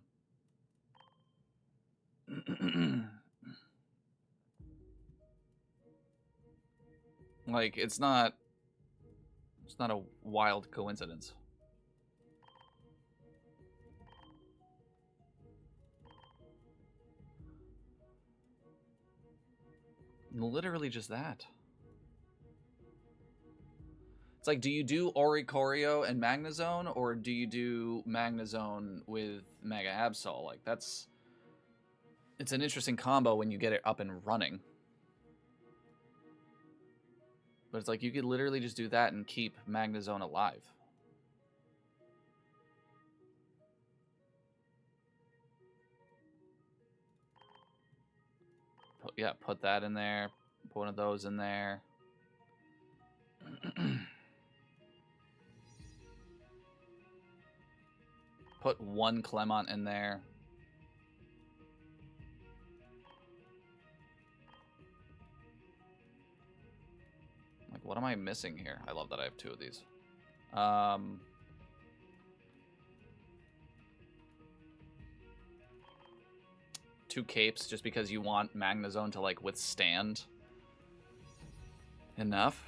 Like, it's not a wild coincidence. Literally just that. It's like, do you do Oricorio and Magnezone, or do you do Magnezone with Mega Absol? Like, it's an interesting combo when you get it up and running. But it's like, you could literally just do that and keep Magnezone alive. yeah, put that in there. Put one of those in there. Put one Clement in there. Like, what am I missing here? I love that I have 2 of these. 2 capes, just because you want Magnezone to, like, withstand enough.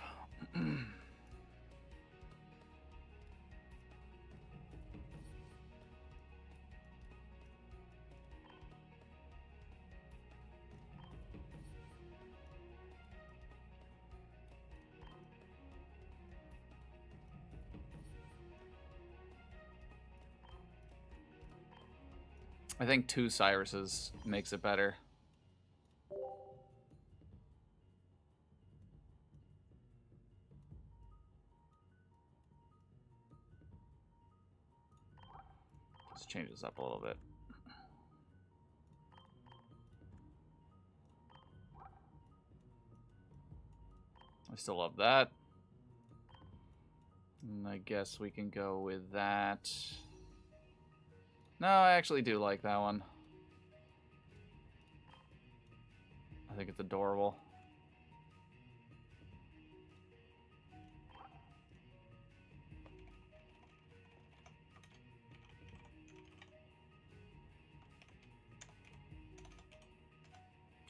I think 2 Cyruses makes it better. Let's change this up a little bit. I still love that. And I guess we can go with that. No, I actually do like that one. I think it's adorable.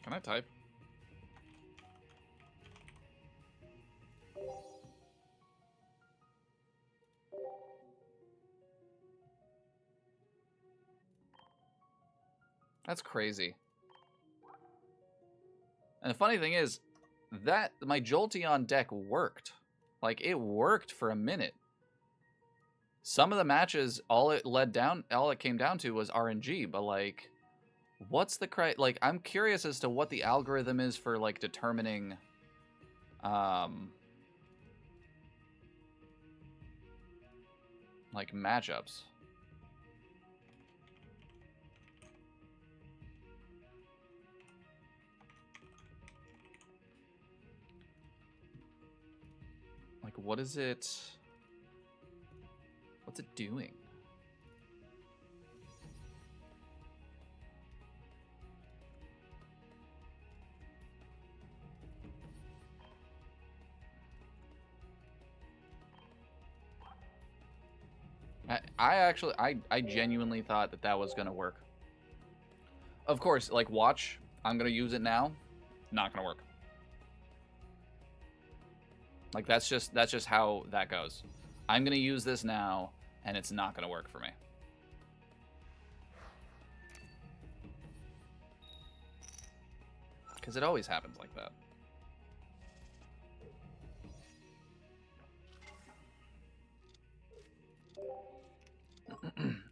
Can I type? That's crazy. And the funny thing is, that my Jolteon deck worked. Like, it worked for a minute. Some of the matches, all it came down to was RNG, but like, what's the like, I'm curious as to what the algorithm is for like determining like matchups. Like, what is it? What's it doing? I genuinely thought that was gonna work. Of course, like, watch. I'm gonna use it now. Not gonna work. Like, that's just how that goes. I'm gonna use this now, and it's not gonna work for me. Because it always happens like that.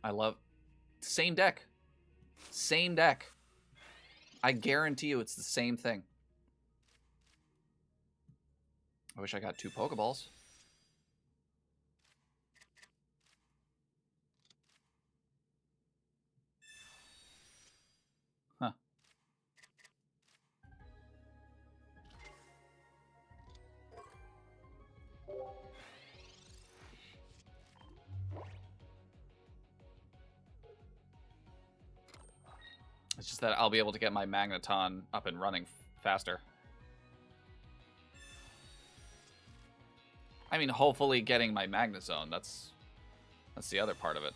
I love... Same deck. Same deck. I guarantee you it's the same thing. I wish I got 2 Pokeballs. Huh. It's just that I'll be able to get my Magneton up and running faster. I mean, hopefully getting my Magnezone. That's the other part of it.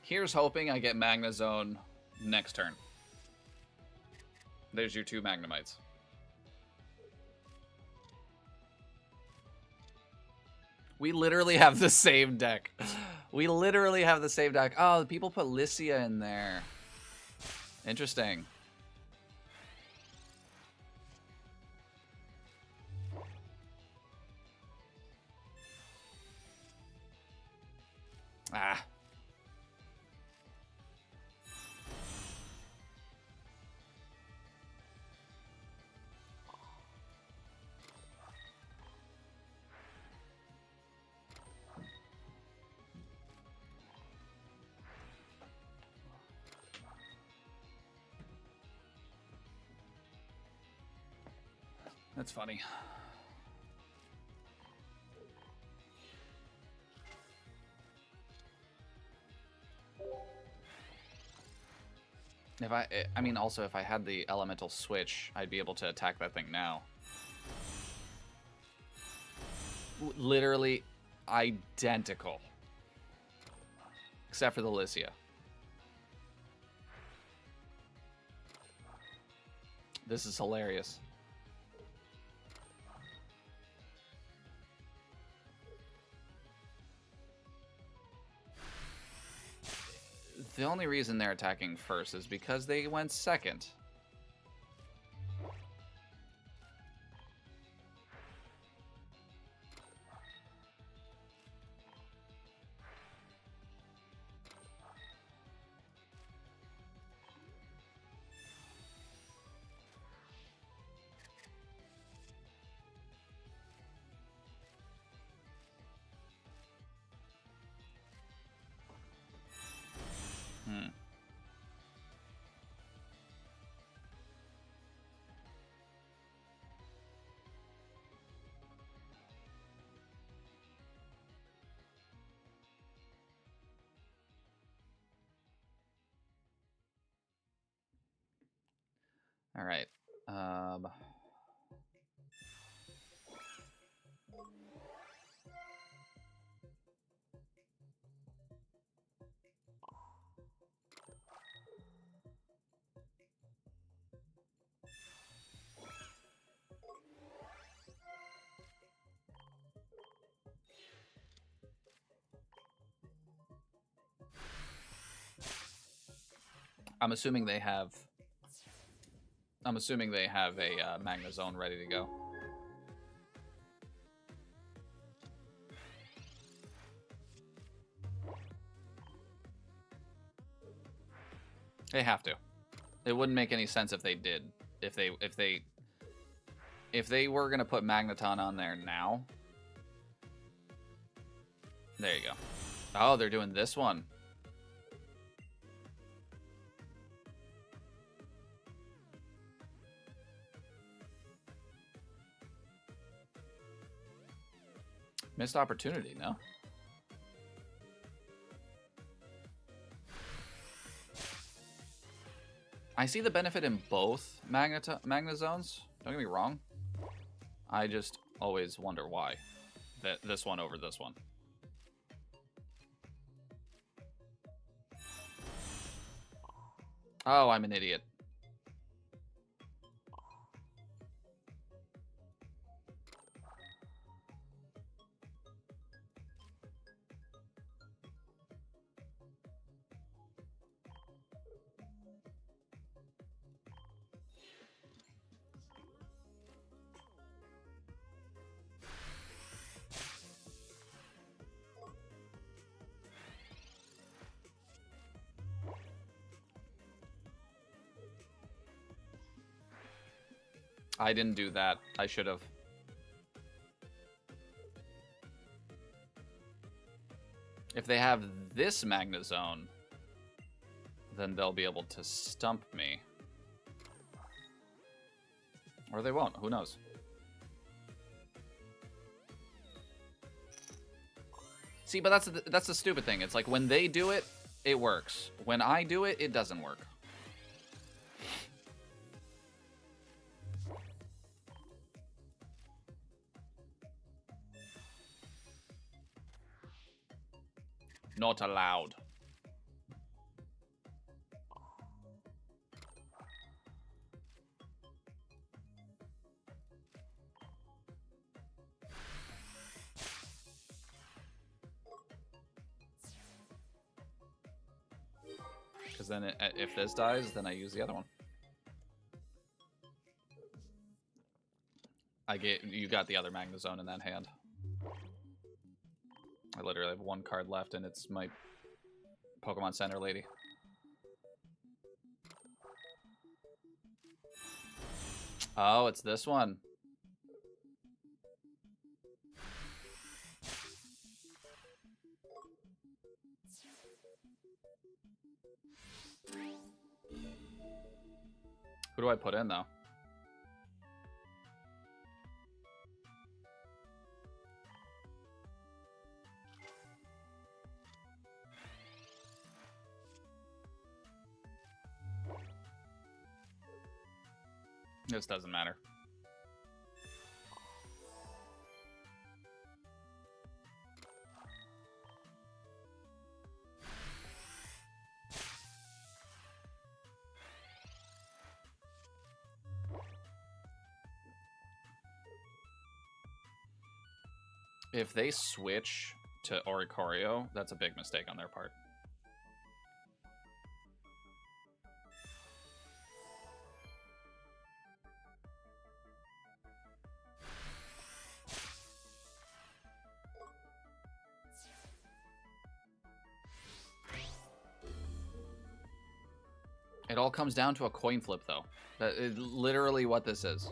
Here's hoping I get Magnezone next turn. There's your 2 Magnemites. We literally have the same deck. We literally have the same deck. Oh, people put Lycia in there. Interesting. Ah. That's funny. If I mean, also, if I had the elemental switch, I'd be able to attack that thing now. Literally identical. Except for the Lycia. This is hilarious. The only reason they're attacking first is because they went second. All right. I'm assuming they have a Magnezone ready to go. They have to. It wouldn't make any sense if they did. If they were gonna put Magneton on there now. There you go. Oh, they're doing this one. Missed opportunity, no? I see the benefit in both Magnezones. Don't get me wrong. I just always wonder why. This one over this one. Oh, I'm an idiot. I didn't do that. I should have. If they have this Magnezone, then they'll be able to stump me. Or they won't. Who knows? See, but that's the stupid thing. It's like when they do it, it works. When I do it, it doesn't work. Not allowed. because then if this dies, then I use the other one. You got the other Magnezone in that hand. I literally have one card left, and it's my Pokemon Center lady. Oh, it's this one. Who do I put in, though? This doesn't matter. If they switch to Oricorio, that's a big mistake on their part. It all comes down to a coin flip, though. That is literally what this is.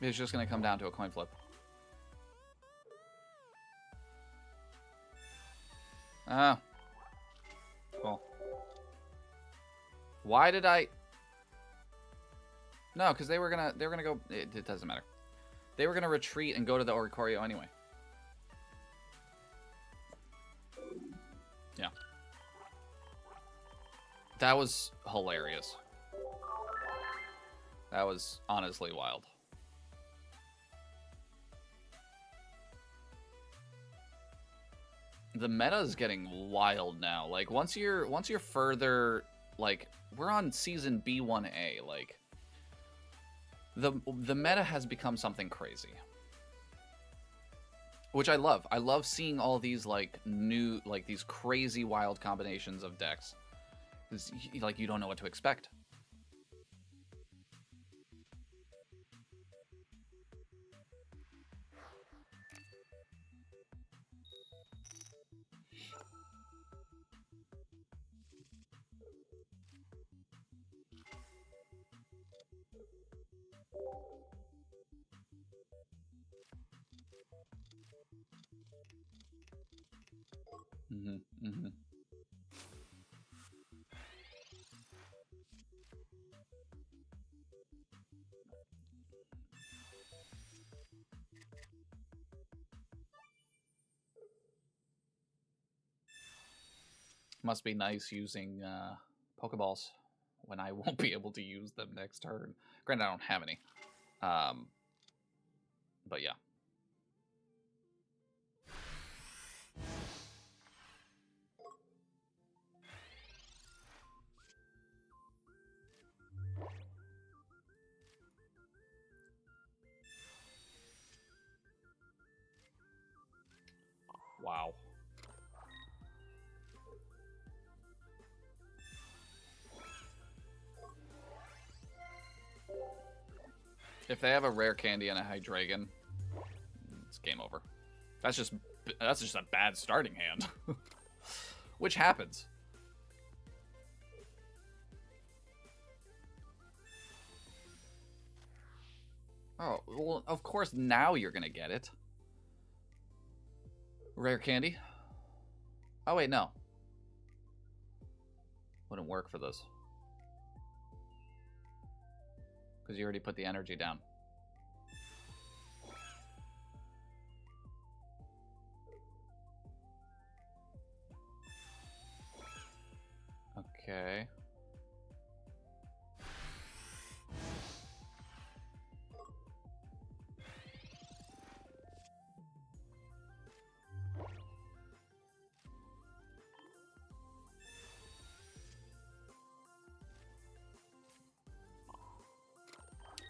It's just going to come down to a coin flip. Oh. Cool. Why did I... No, because they were gonna go... It doesn't matter. They were gonna retreat and go to the Oricorio anyway. Yeah. That was hilarious. That was honestly wild. The meta is getting wild now. Like once you're further, like we're on season B1A, like the meta has become something crazy. Which I love. I love seeing all these like new, like these crazy wild combinations of decks. Like you don't know what to expect. Mm-hmm, mm-hmm. Must be nice using Pokeballs when I won't be able to use them next turn. Granted, I don't have any. But yeah. Wow. If they have a rare candy and a Hydreigon, it's game over. That's just a bad starting hand. Which happens. Oh, well, of course now you're gonna get it. Rare candy? Oh wait, no. Wouldn't work for this. Because you already put the energy down. Okay.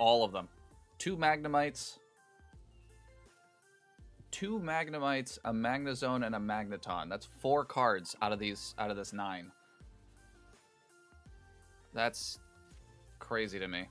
all of them. 2 Magnemites, a Magnezone, and a Magneton. That's 4 cards out of this 9. That's crazy to me.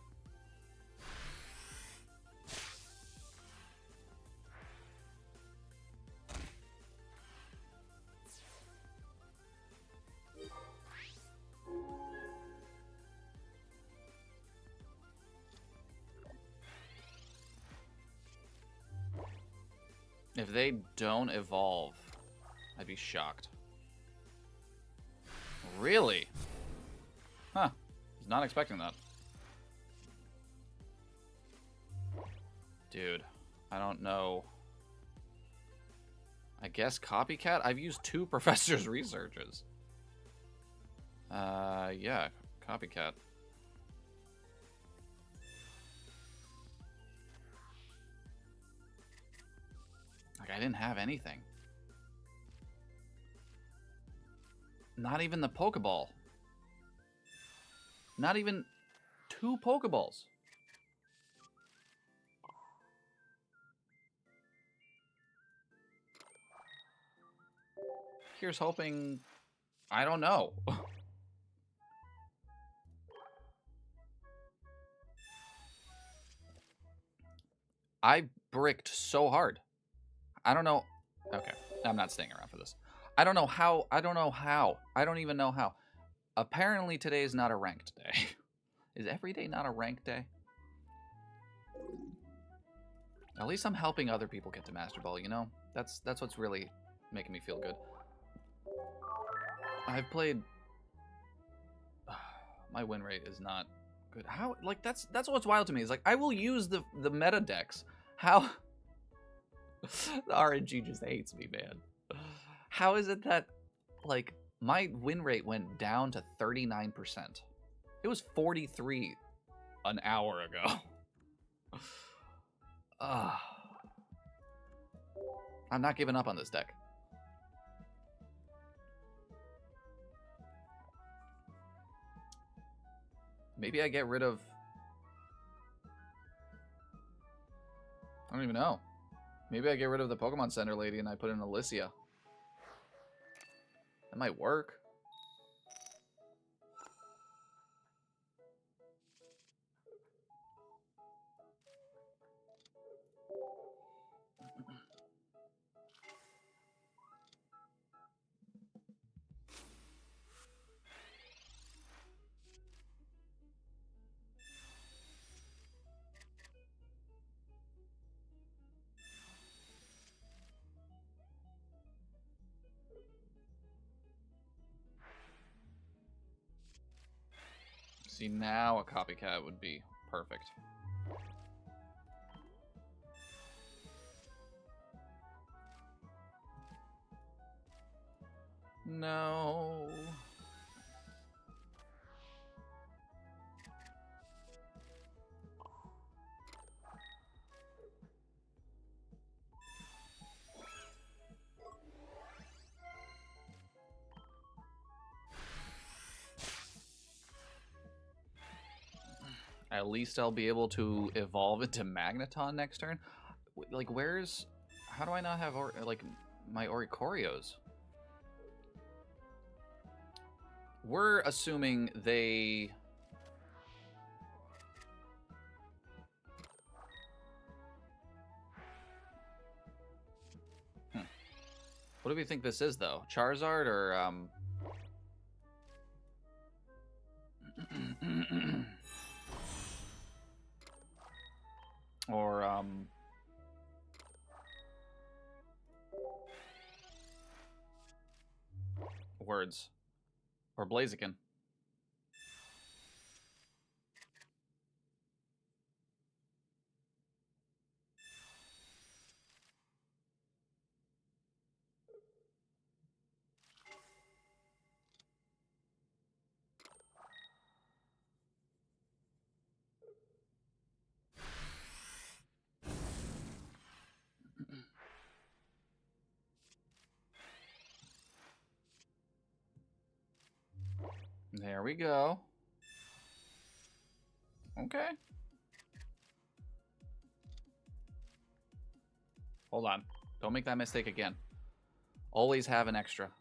If they don't evolve, I'd be shocked. Really? Huh. Was not expecting that. Dude, I don't know. I guess copycat? I've used 2 professor's researches. Yeah, copycat. Like, I didn't have anything. Not even the Pokeball. Not even 2 Pokeballs. Here's hoping... I don't know. I bricked so hard. I don't know. Okay, I'm not staying around for this. I don't know how. I don't know how. I don't even know how. Apparently today is not a ranked day. Is every day not a ranked day? At least I'm helping other people get to Master Ball, you know? That's what's really making me feel good. I've played... My win rate is not good. How? Like, that's what's wild to me. Is like, I will use the meta decks. How... The RNG just hates me, man. How is it that, like, my win rate went down to 39%? It was 43 an hour ago. I'm not giving up on this deck. Maybe I get rid of... I don't even know. Maybe I get rid of the Pokemon Center lady and I put in Alicia. That might work. See, now a copycat would be perfect. No. At least I'll be able to evolve into Magneton next turn. Like, where's... How do I not have, like, my Oricorios? We're assuming they... What do we think this is, though? Charizard or, or, Words. Or Blaziken. There we go. Okay. Hold on. Don't make that mistake again. Always have an extra.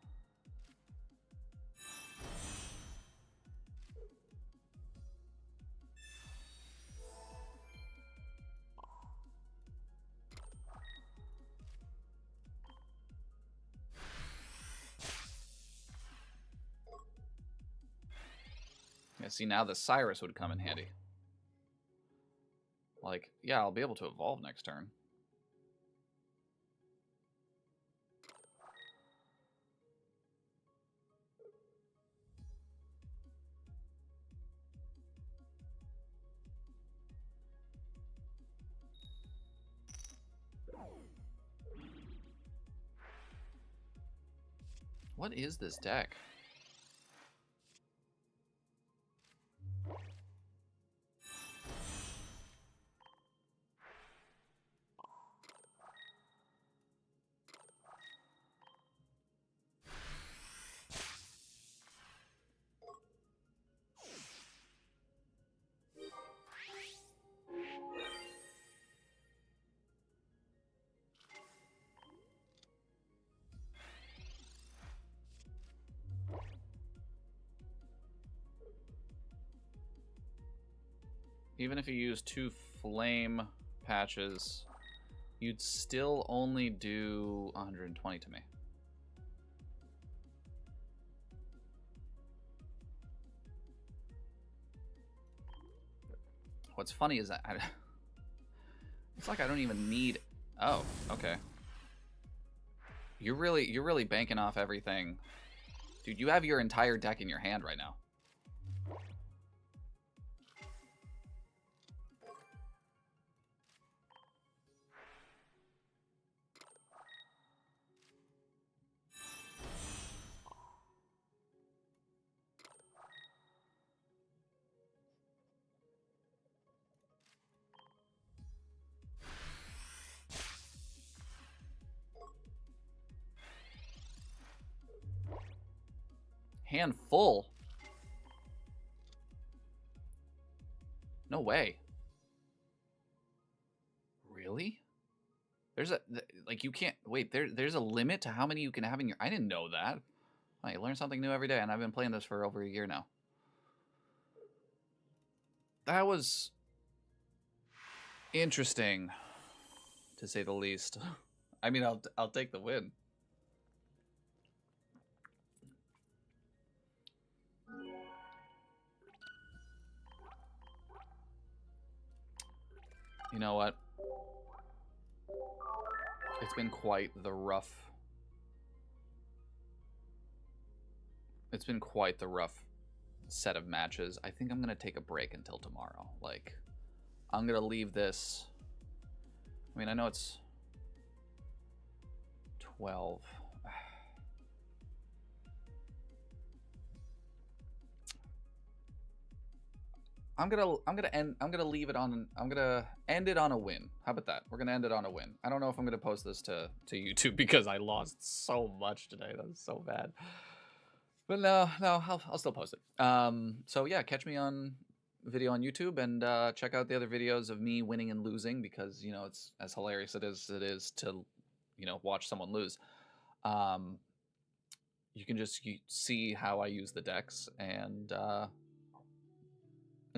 Yeah, see, now the Cyrus would come in handy. Like, yeah, I'll be able to evolve next turn. What is this deck? Even if you use 2 flame patches, you'd still only do 120 to me. What's funny is that it's like I don't even need. Oh, okay. You're really banking off everything, dude. You have your entire deck in your hand right now. Hand full. No way. Really? There's a like you can't wait. There's a limit to how many you can have in your. I didn't know that. I learn something new every day, and I've been playing this for over a year now. That was interesting, to say the least. I mean, I'll take the win. You know what? It's been quite the rough. It's been quite the rough set of matches. I think I'm gonna take a break until tomorrow. Like, I'm gonna leave this. I mean, I know it's 12. I'm gonna leave it on. I'm gonna end it on a win. How about that? We're gonna end it on a win. I don't know if I'm gonna post this to YouTube because I lost so much today. That was so bad. But no, I'll still post it. So yeah, catch me on video on YouTube and check out the other videos of me winning and losing because you know it's as hilarious it is to watch someone lose. You can just see how I use the decks and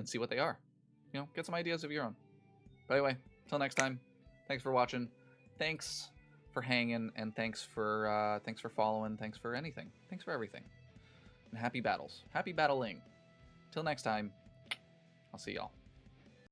see what they are. You know, get some ideas of your own. But anyway, till next time, thanks for watching. Thanks for hanging, and thanks for following. Thanks for anything. Thanks for everything. And happy battles. Happy battling. Till next time, I'll see y'all.